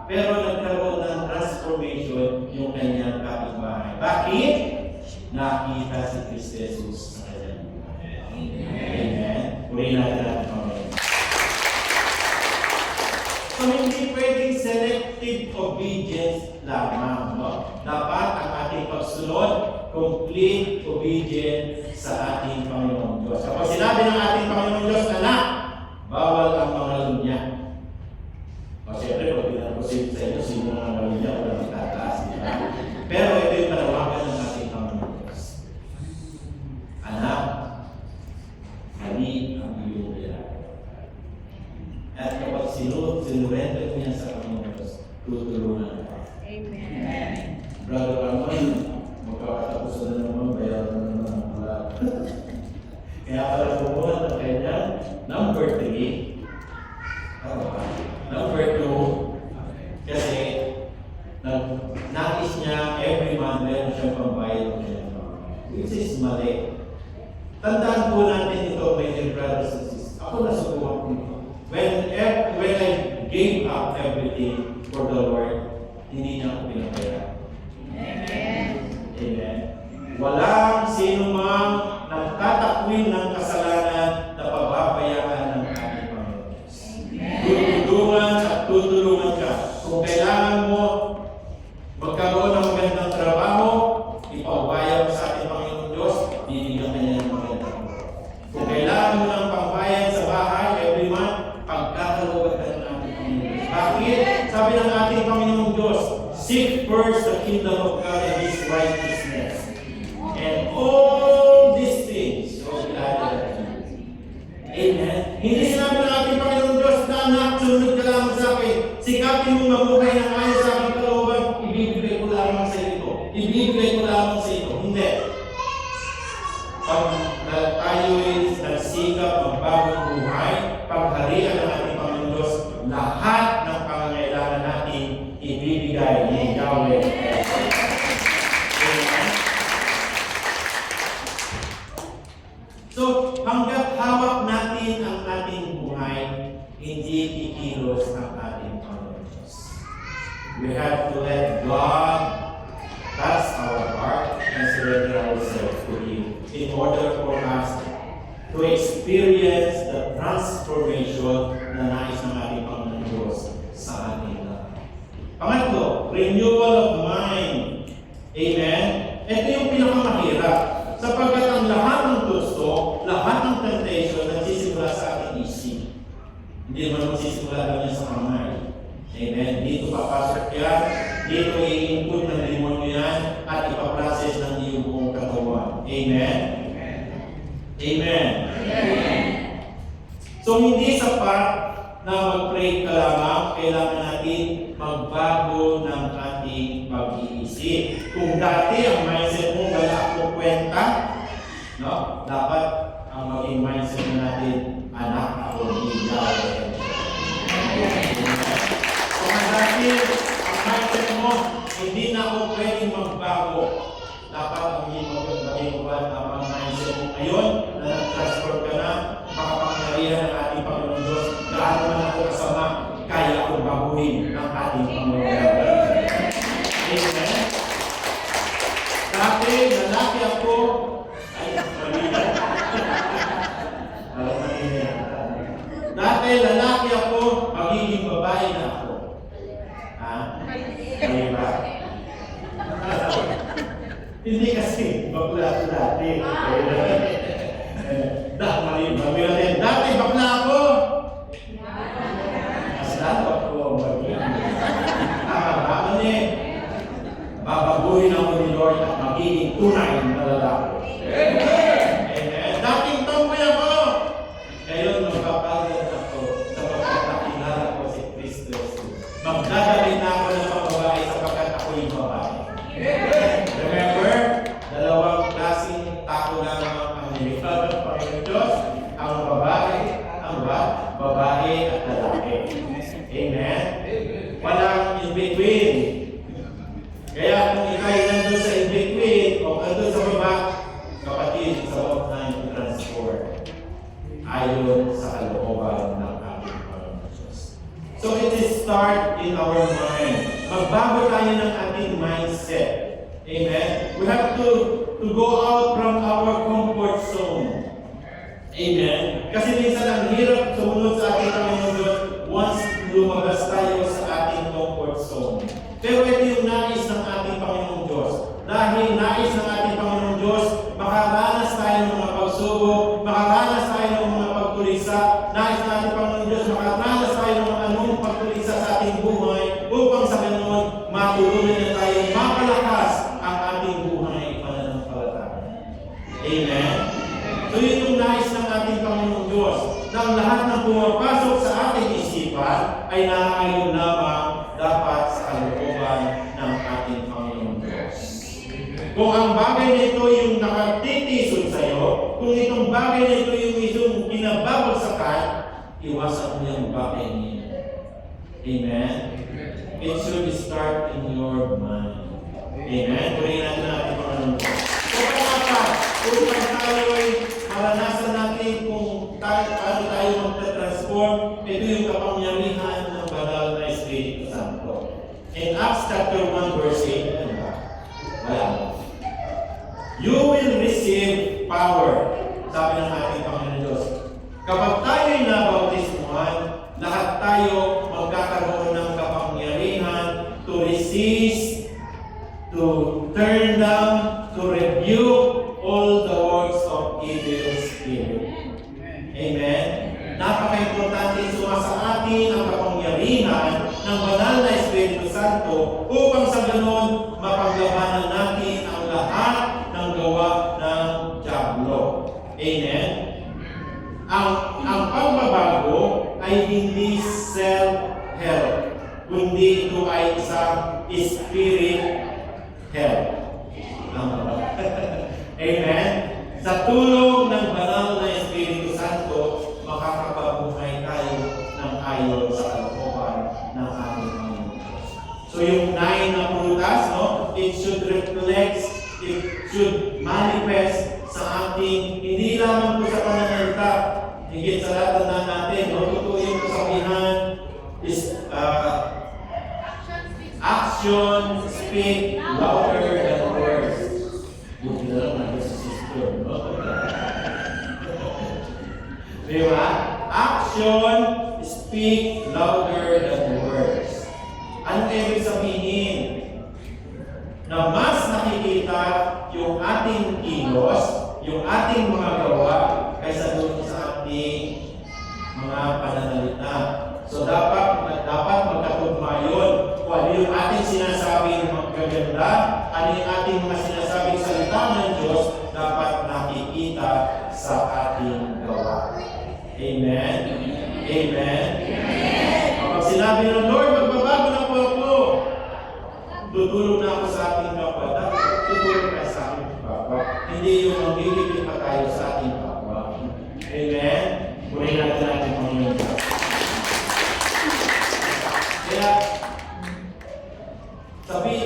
B: pero nagkaroon ng transformation yung kanyang kapitbahay. Bakit? Nakita si Kristo Jesus sa kanyang buhay. Amen? Purihin natin ang Panginoon. So, hindi pwedeng selective obedience lamang, no? Dapat ang ating pagsunod, complete obedience sa ating Panginoon Diyos. Kapag sinabi ng ating Panginoon Diyos, anak, bawal ang mga lunya. O siyempre, pag pinaproceed sa inyo, sino ang mga lunya, walang magtataas. Pero ito yung panawagan ng ating Panginoon Diyos. Anak, mali ang iyong ginagawa. At kapag sinurrender niya sa Panginoon Diyos, tutulungan ka. Amen. Brother Arman, magkakatapusan na naman, bayaran na naman ang pala. Kaya pala kumuha ng kanyang number 3. Number 2, kasi nais niya every month meron siyang pambayad ng kanyang pambayad. Which is mali. Tandaan po natin ito, my dear brothers and sisters. Ako nasubukan ko ito. When I gave up everything for the Lord, hindi niya ako pinabayaan. Amen. Amen. Walang sino mang nagtatakwil ng kasalanan na pababayaan ng ating Panginoon. Tutulungan at tutulungan ka. Kung kailangan mo magkaroon ng magandang trabaho, ipaubaya mo sa ating Panginoon Diyos, bibigyan ka niya ng magandang trabaho. Kung kailangan mo ng pambayad sa bahay every month, pagkakalugan ka ng ating Panginoon Diyos. Bakit? Sabi ng ating Panginoon Diyos, seek first the kingdom of God and His righteousness. And all these things will be added unto you. Amen. Hindi sinabi ng ating Panginoon Diyos na anak, sunod ka lamang sa akin. Sikapin mo mabuhay ng ayon sa aking kalooban, ibibigay ko lamang sa ito. Ibibigay ko lamang sa ito. Hindi. Pag tayo'y nagsikap ng bagong buhay, pagharian ng ating Panginoon Diyos, lahat ng pangangailangan natin ibibigay ni Yahweh. So, hanggat hawak natin ang ating buhay, hindi kikilos ang ating Panginoon Diyos. We have to let God touch our heart and surrender ourselves to Him in order for us to experience the transformation na nais ng ating Panginoon Diyos sa ating lahat. Pangatlo, renewal of mind. Amen? Ito yung pinakamahirap. Sapagkat ang lahat ng gusto, lahat ng temptation, nagsisimula sa ating isip. Hindi naman magsisimula lang yan sa kamay. Amen? Dito papasok yan, dito i-input ng demonyo yan, at ipaprocess ng iyong buong katawan. Amen? Amen. Amen. So hindi sapat na mag-pray ka lamang, kailangan natin magbago ng ating pag-iisip. Kung dati ang mindset mo wala akong kwenta, no? Dapat ang maging mindset na natin, anak ako bigaw. Kung dati ang mindset mo, hindi na ako pwedeng magbago. Dapat ang maging ang mindset mo ngayon na nag-transfer ka na, makapangyarihan ng ating Panginoon Diyos, gaano man ako kasama, kaya akong baguhin ng ating Panginoon Diyos. Amen? Dati, lalaki ako, ay, malina. Dati, lalaki ako, magiging babae na ako. Ha? Kaya ba? Hindi kasi bakla ako dati. Dati bakla ako. Mas lalo ako magiging. Tama ba? Babaguhin ako ni Lord at magiging tunay na lalaki. Amen. Dating tomboy ako. Ngayon magpapagod ako sapagkat nakilala ko si Kristo. Magdadalhin na ako ng pambabae sapagkat ako yung babae. Remember, dalawang klaseng tao lamang ang nilipad ng Panginoon Diyos, ang babae, babae at lalaki. Amen? Walang in-between. Kaya kung ikay nandun sa in-between o nandun sa baba, kapatid, sa huwag na yung transport ayon sa kalooban ng ating Panginoon Diyos. So it is start in our mind. Magbago tayo ng ating mindset. Amen? We have to go out from our comfort zone. Amen? Kasi minsan ang hirap sumunod sa ating Panginoon Diyos once lumabas tayo sa ating comfort zone. Pero ito yung nais ng ating Panginoon Diyos. Dahil nais ng ating Panginoon Diyos, makaranas tayo ng mga pagsubok, makaranas tayo ng mga pagtulisa, nais ng ating Panginoon Diyos, makaranas tayo ng mga anong pagtulisa sa ating buhay, upang sa ganoon, matulungan na tayo mapalakas ang ating buhay pananampalataya. Amen? So yun yung nais ng ating Panginoon Diyos, na ang lahat ng pumapasok sa ating isipan ay naayon lamang dapat sa kalooban ng ating Panginoon Diyos. Kung ang bagay na ito yung nakatitisod sa iyo, kung itong bagay na ito yung isang kinababagsakan, iwasan mo yung bagay niya. Amen? It should start in your mind. Amen? Purihin natin natin Panginoon Diyos. So kapag upang tayo ay maranasan natin kung paano tayo magta-transform, ito yung kapangyarihan ng banal na Espiritu Santo. In Acts chapter 1 verse 8, you will receive power, sabi ng ating Panginoon Diyos. Kapag tayo ay nabautismuhan, lahat tayo magkakaroon ng kapangyarihan to resist, to turn down, to rebuke all the works of evil spirit. Amen? Napaka-importante sumasa atin ang kapangyarihan ng banal na Espiritu Santo upang sa ganon mapaglabanan natin ang lahat ng gawa ng diablo. Amen? Ang pagbabago ay hindi self-help, kundi ito ay isang spirit help. Amen? Sa tulong ng banal na Espiritu Santo, makakapabuhay tayo ng ayon sa kalooban ng ating Panginoon. So yung 9 na prutas, no, it should reflect, it should manifest sa ating, hindi lamang po sa pananalita, higit sa lahat na natin, no? Totoo yung kasabihan is action speak louder than words. Buti na lang natin sa sister, no? Diba? Action speak louder than words. Ano ibig sabihin? Na mas nakikita yung ating kilos, yung ating mga gawa, kaysa doon sa ating mga pananalita. So dapat magkatugma yun. Kung ano yung ating sinasabing magaganda, ano yung ating mga sinasabing salita ng Diyos, dapat nakikita sa ating gawa. Amen? Amen? Kapag sinabi ng Lord, magbabago na po ako, tutulong na ako sa ating kapwa, dapat tutulong na sa ating kapwa. Hindi yung magbibigay pa tayo sa ating kapwa. Amen? Kunin natin Panginoon. Kaya,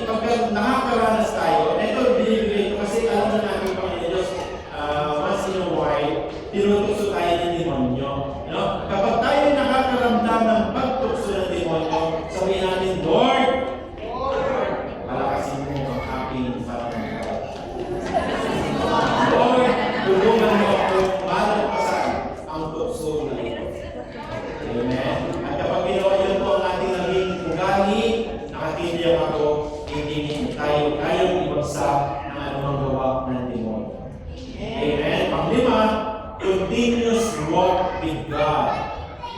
B: pagka nakakaranas tayo, ito binibigay ito kasi alam na natin Panginoon Diyos, once in a while, tinutukso tayo ng demonyo. No? Kapag tayo nakakaramdam ng pagtukso ng demonyo, sabihin natin, Lord, palakasin mo ang aking pananampalataya. Lord, tulungan mo ako malagpasan ang tukso na ito. Amen? At kapag ginawa yun po ang ating naging ugali, nakatindiyang ako, hindi tayo kayang ibagsak ng anumang gawa ng demonyo. Amen? Panglima, continuous walk with God.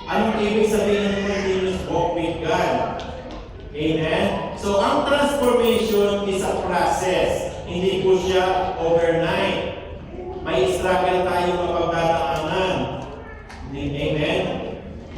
B: Anong ibig sabihin ng continuous walk with God? Amen? So, ang transformation is a process. Hindi po siya overnight. May struggle tayo mapagdadaanan. Amen?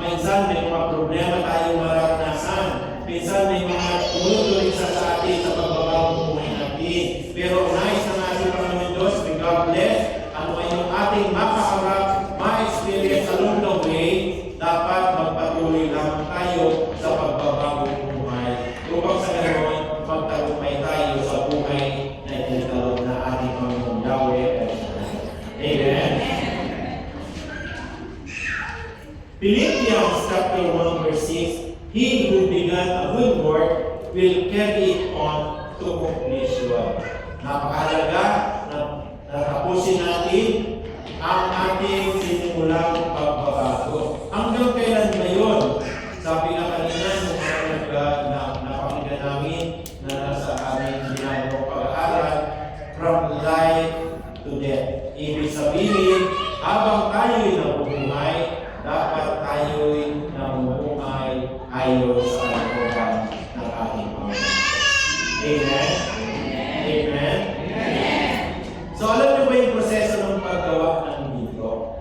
B: Minsan may mga problema tayong maranasan. Minsan may mga tumutuloy sa atin sa pagbabagong buhay natin. Pero nais na natin Panginoon Diyos, may God bless, ano ay yung ating makaharap, ma-experience along the way, dapat magpatuloy lang tayo sa pagbabagong buhay. Upang sa ganoon, magtagumpay tayo sa buhay na itinatawag na ating Panginoon Yahweh. Amen? Philippians chapter 1 verse 6, He who began a good work will carry it on to completion. Napakahalaga na natapusin natin ang ating sinimulang pagbabago. Hanggang kailan ba yun? Sabi nga kanina, nung napakinggan namin na nasa aming ginagawang pag-aaral, from life to death. Ibig sabihin, habang tayo'y nabubuhay, dapat tayo'y nabubuhay ayon sa kalooban ng ating Panginoon. Amen? Amen? So alam niyo ba yung proseso ng paggawa ng libro?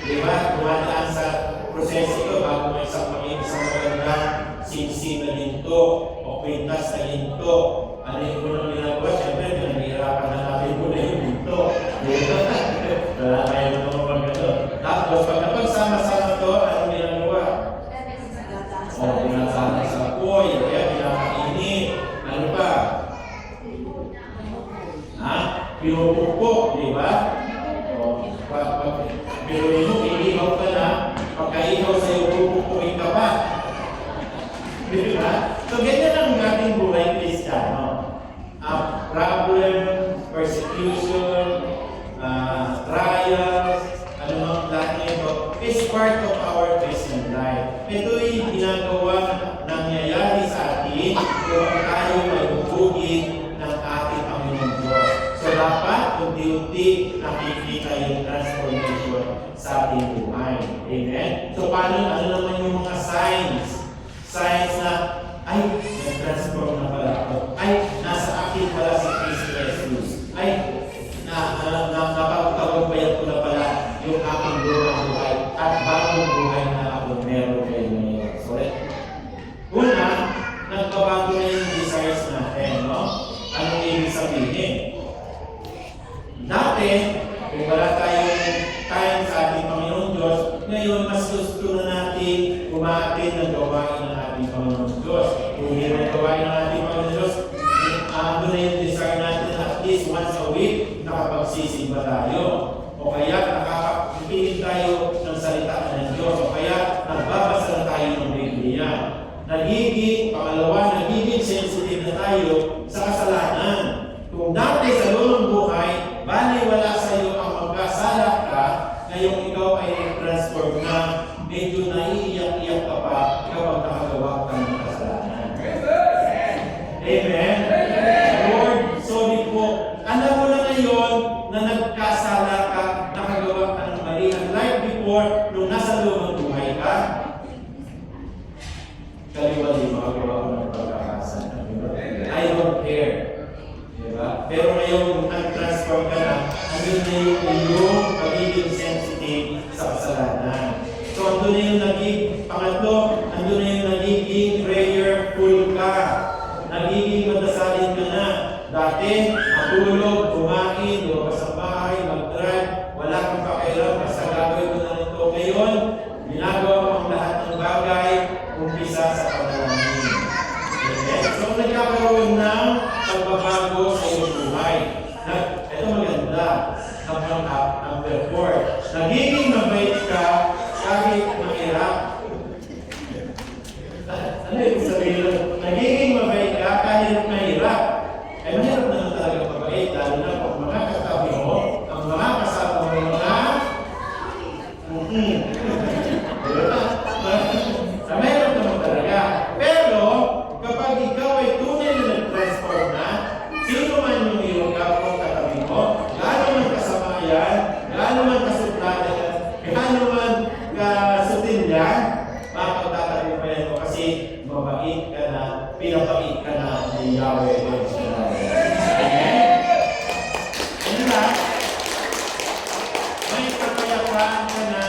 B: Di ba? Dumadaan sa proseso ito bago may isang magandang sinsin na ginto o kwintas na ginto. Ano yung unang ginagawa? Siyempre, pinag-ihirapan na natin muna yung ginto. Di ba? Wala tayo naman magandang. Tapos, pagkapagsama-sama ito, ano ginagawa? O, pinasama sa apoy, kaya pinakainit. Ano pa? Pinupukpok, di ba? Pero mo, ilihaw ka na, pagkaihaw sa'yo, pupukpukin ka pa. Di ba? So, ganyan ang ating buhay Kristiyano. Problem, persecution, trials, ano mang lahat nito, is part of our Christian life. Ito'y ginagawa nangyayari sa atin kung tayo ay hubugin ng ating Panginoon Diyos. So dapat unti-unti nakikita yung transformation sa ating buhay. Amen? So paano, ano naman yung mga signs? Signs na, ay, nag-transform na pala ako. Ay, nasa akin pala si Kristo Jesus. Ay, napagtagumpayan ko na pala yung aking buhay at bagong buhay na ako meron kayo ngayon. So, una, nagbabago na yung desires natin, no? Anong ibig sabihin? Dati, kung wala tayong time sa ating Panginoon Diyos, ngayon mas gusto na natin umaatin ng gawain ng ating Panginoon Diyos. Kung hindi na gawain ng ating Panginoon Diyos, doon na yung desire natin at least once a week nakapagsisimba tayo. O kaya na-transform na, medyo naiiyak-iyak ka pa kapag nakagawa ka ng kasalanan. Amen? Lord, sorry po. Alam mo na ngayon na nagkasala ka, nakagawa ka ng mali. Unlike before, nung nasa lumang buhay ka, kaliwali makagawa ko ng pagkakasala. I don't care. Diba? Pero ngayon, nag-transform ka na, andun na yung iyong pagiging sensitive sa kasalanan. So, andun na yung pangatlo, andun na yung nagiging prayerful ka. Nagiging madasalin ka na. Dati, matulog, kumain, lumabas ang bahay, mag-drive, wala kang pakialam, basta gagawin mo na ito. Ngayon, ginagawa mo ang lahat ng bagay, umpisa sa panalangin. Okay? So, nagkakaroon ng pagbabago sa iyong buhay. Ito maganda. Number 4. Nagiging mabait ka kahit mahirap. Ano yung sabihin? Nagiging mabait ka kahit mahirap. Ay mahirap naman talaga mabait, lalo na kung mga katabi mo, ang mga kasama mo na mahirap naman talaga. Pero, kapag ikaw ay tunay na nag-transform na, sino man yung iyong kapwa katabi mo, gaano man kasama yan, gaano man kasuplada yan, gaano man kasutin yan, mapagtatabi pa yan mo kasi mabait ka na, pinabait ka na ni Yahweh. Amen? Ano na? May kapayapaan ka na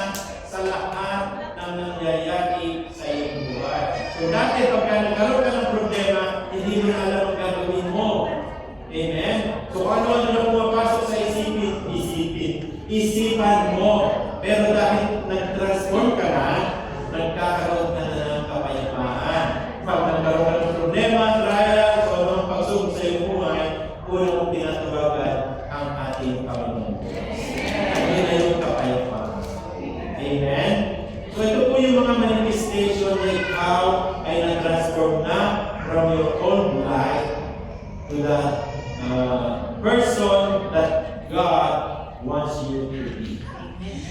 B: sa lahat ng nangyayari sa iyong buhay. So dati, pagka nagkaroon ka ng problema, hindi mo na alam ang gagawin mo. Amen? So kung ano-ano na pumapasok sa isipan mo. Pero dahil nag-transform ka na, nagkakaroon ka na ng kapayapaan. Pag nagkaroon ka ng problema, trials, o mga pagsubok sa iyong buhay, unang mong tinatawagan ang ating Panginoon. Ano na yung kapayapaan? Amen? So ito po yung mga manifestation na ikaw ay na-transform na from your own life to the person that God wants you to be.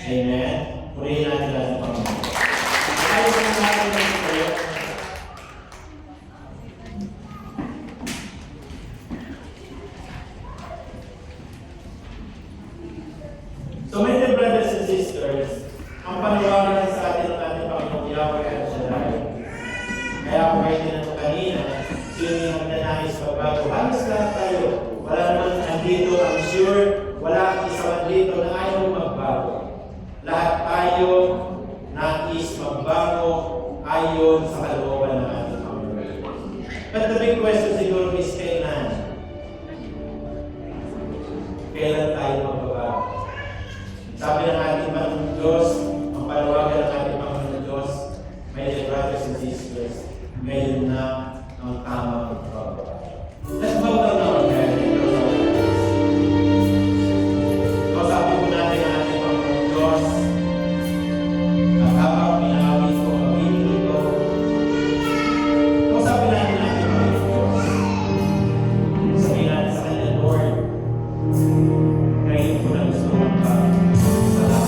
B: Amen? Purihin natin natin ang Panginoon. Ayos na natin ng prayer. So, my dear brothers and sisters, ang paniwala sa atin ng ating Panginoon Yahweh at Shaddai. Kaya ako kayo tinanong kanina, sino yung nagnanais magbago? Halos lahat tayo. Wala naman andito, I'm sure, wala isa man dito na ayaw magbago. Lahat tayo nais magbago ayon sa kalooban ng ating Panginoon. But the big question siguro is kailan? Kailan tayo magbabago? Sabi ng ating Panginoon Diyos, ang panawagan ng ating Panginoon Diyos, my dear brothers and sisters, ngayon na ang tamang pagbabago. Let's bow down our head. Sabi po natin ang ating Panginoon Diyos, at habang pinawin ko ang pinili ko, sabi natin ang ating Panginoon Diyos, sabi natin sa kanya, Lord, ngayon ko na gusto magbago sa lahat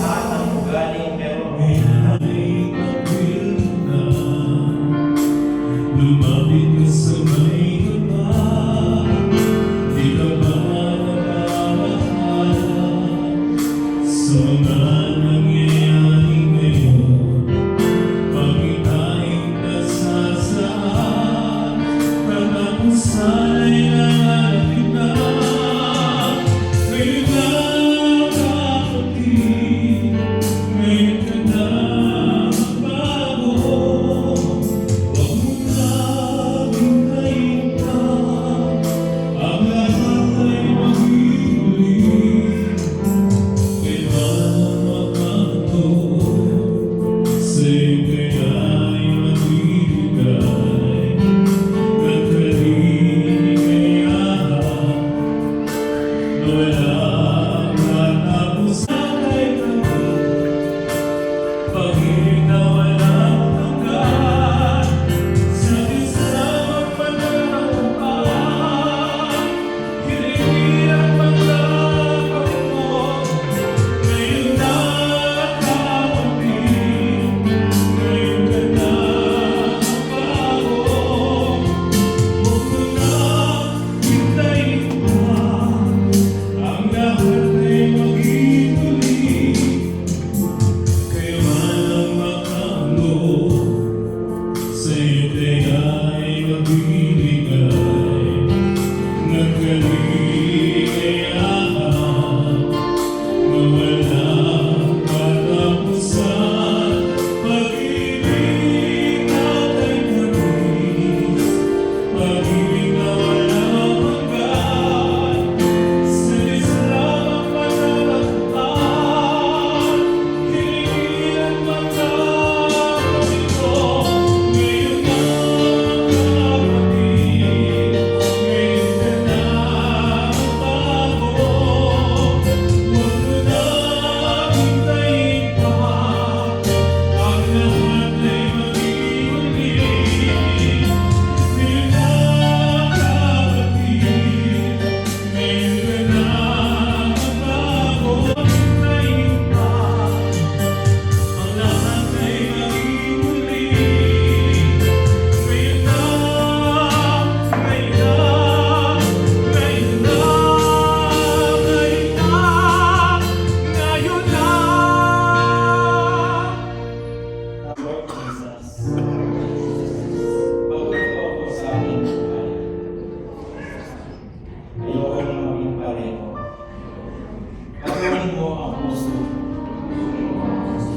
B: Baguhin mo ang puso.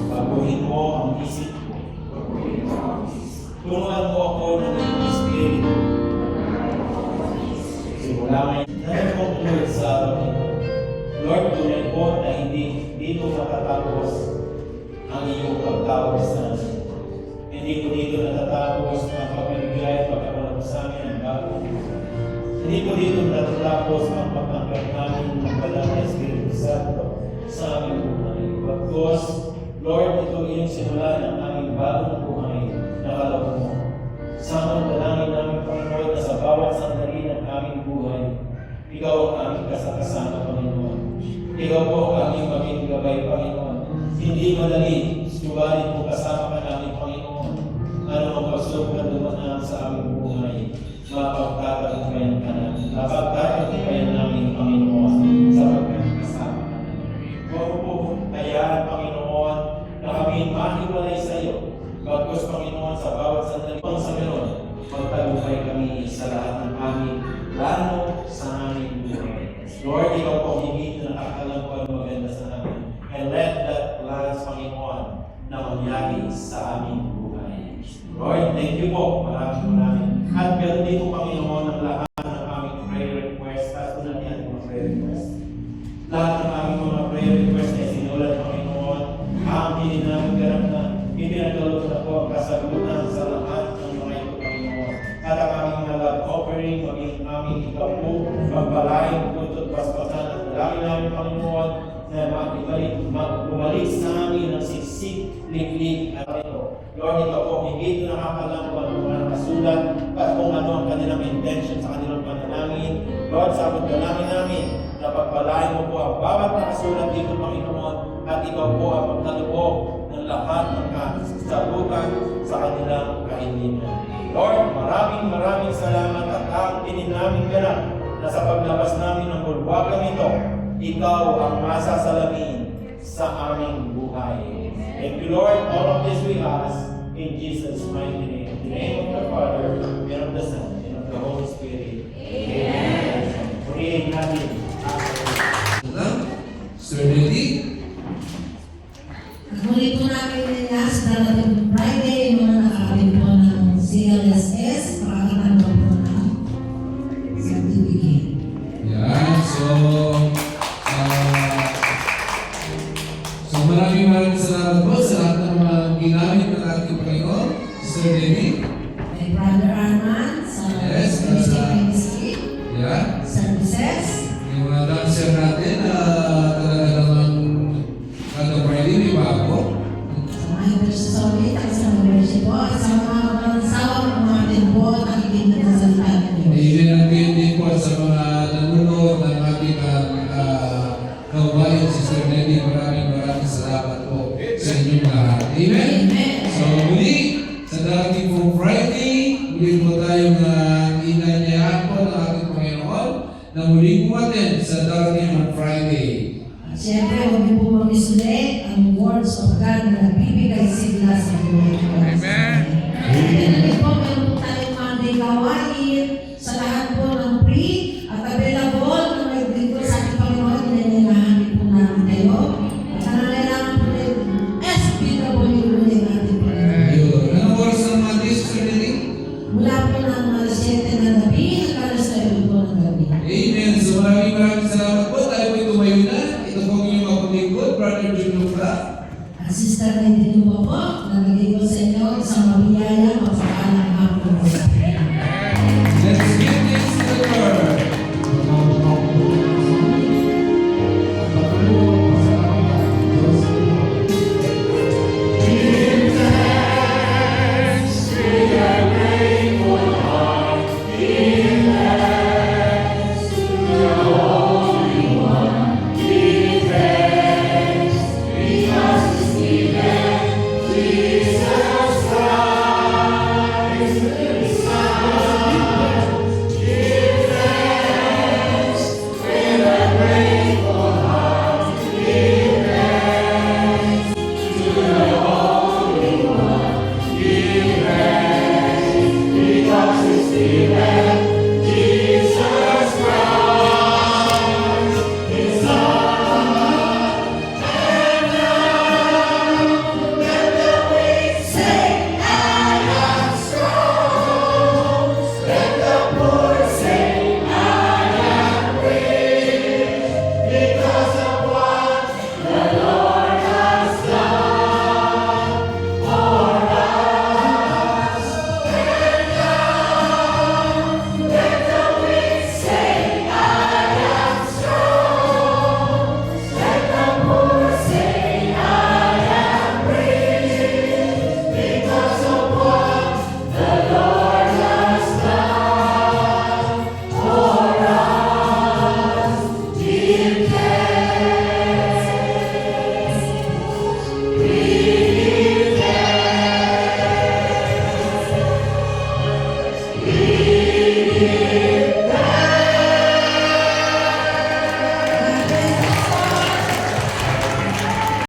B: Baguhin mo ang isip ko. Turuan mo ako ng iyong Espiritu. Simula ngayon, nag-conclude sa amin. Lord, tunay ko na hindi dito matatapos ang iyong pagtawag sa amin. Hindi ko dito natatapos ang pagbibigay at pagkakaroon sa amin ng bago. Hindi ko dito natatapos ang pagtanggap namin ng banal na Espiritu Santo sa aming buhay. Pagkos, Lord, ito iyong simula ng aming bagong buhay na kaloob mo. Sama dalangin namin, Panginoon, na sa bawat sandali ng aming buhay, ikaw ang aming kasakasama, Panginoon. Ikaw po ang aming maging gabay, Panginoon. Hindi madali, subalit po kasama ka namin, Panginoon. Ano ang pagsubok na dumaan sa aming buhay, mapagtatagumpayan ka namin. Mapagtatagumpayan namin, Panginoon, sa pagkakasama ka namin. Huwag po hayaan, Panginoon, na kami mahiwalay sa iyo. Bagkus, Panginoon, sa bawat sandali pang sa meron, magtagumpay kami sa lahat ng aming plano sa aming buhay. Lord, ikaw po higit na nakakalam ko ang maganda sa amin. And let that plans, Panginoon, na mangyari sa aming buhay. Lord, thank you po. Maraming. At meron din po, Panginoon, ang lahat ng aming prayer request. At ulan yan, mga prayer request. Lahat ng aming mga prayer request ay sinulat, Panginoon. Amin namin ganap na ipinagkaloob na po ang kasagutan sa lahat ng mga ito, Panginoon. At ang aming mga love offering, maging aming ikaw po, pagpalain, putot, paspasan, at dalangin namin, Panginoon, na bumalik sa amin ng siksik, liglig, at ito. Lord, ikaw po, higit na nakakalam po ang mga nakasulat at kung ano ang kanilang intention sa kanilang panalangin. Lord, sabot dalangin namin na pagpalain mo po ang bawat nakasulat dito, Panginoon, at ikaw po ang magkalubog ng lahat ng kasabutan sa kanilang kahilingan. Lord, maraming salamat at ang namin ganap na sa paglabas namin ng bulwagang ito, ikaw ang masasalamin sa aming buhay. Thank you, Lord. All of this we ask in Jesus' mighty name. In the name of the Father, and of the Son, and of the Holy Spirit. Amen. Purihin natin.
C: Sir Nelly.
D: Muli po namin nilas darating Friday, mga nakakabit po ng CLSS, makakatanggap po ng certificate.
C: Yan. So maraming salamat po sa lahat ng mga ginamit ng ating Panginoon, Sir Nelly.
D: Kay Brother Arman sa
C: Yes,
D: Ministry
C: Yeah.
D: Services.
C: Yung mga dancer natin, talaga naman kada Friday may bago.
D: Sa mga intercessory at sa mga worship po, at sa mga kapansawang umatin po, nakikinig na sa salita ng Diyos.
C: Ibinagay din po sa mga nanonood ng ating kawabayan si Sir Nelly. Maraming salamat po sa inyong lahat. Amen?
D: Amen.
C: So muli, sa darating pong Friday, muli po tayong inanyayahan po ng ating Panginoon na muli po natin sa darating pong Friday.
D: At siyempre, huwag niyo po mamisuli ang words of God na nagbibigay sigla sa buhay ko. Amen. At din po, meron po tayong Monday gawain sa lahat po ng free at available na may dito sa ating Panginoon. Inanyayahan po namin kayo. At nangangailangan po rin SPW ng ating Panginoon.
C: Ayun. Anong oras ng Monday, Sir Nelly?
D: Mula po ng alas 7 ng gabi hanggang alas 9 po ng gabi.
C: Amen. So maraming salamat po. Tayo po tumayo na. Ito po ang inyong kapatid, Brother Jun Lufra.
D: At Sister Lady Lupa po, nabigay ko sa inyo isang mabiyayang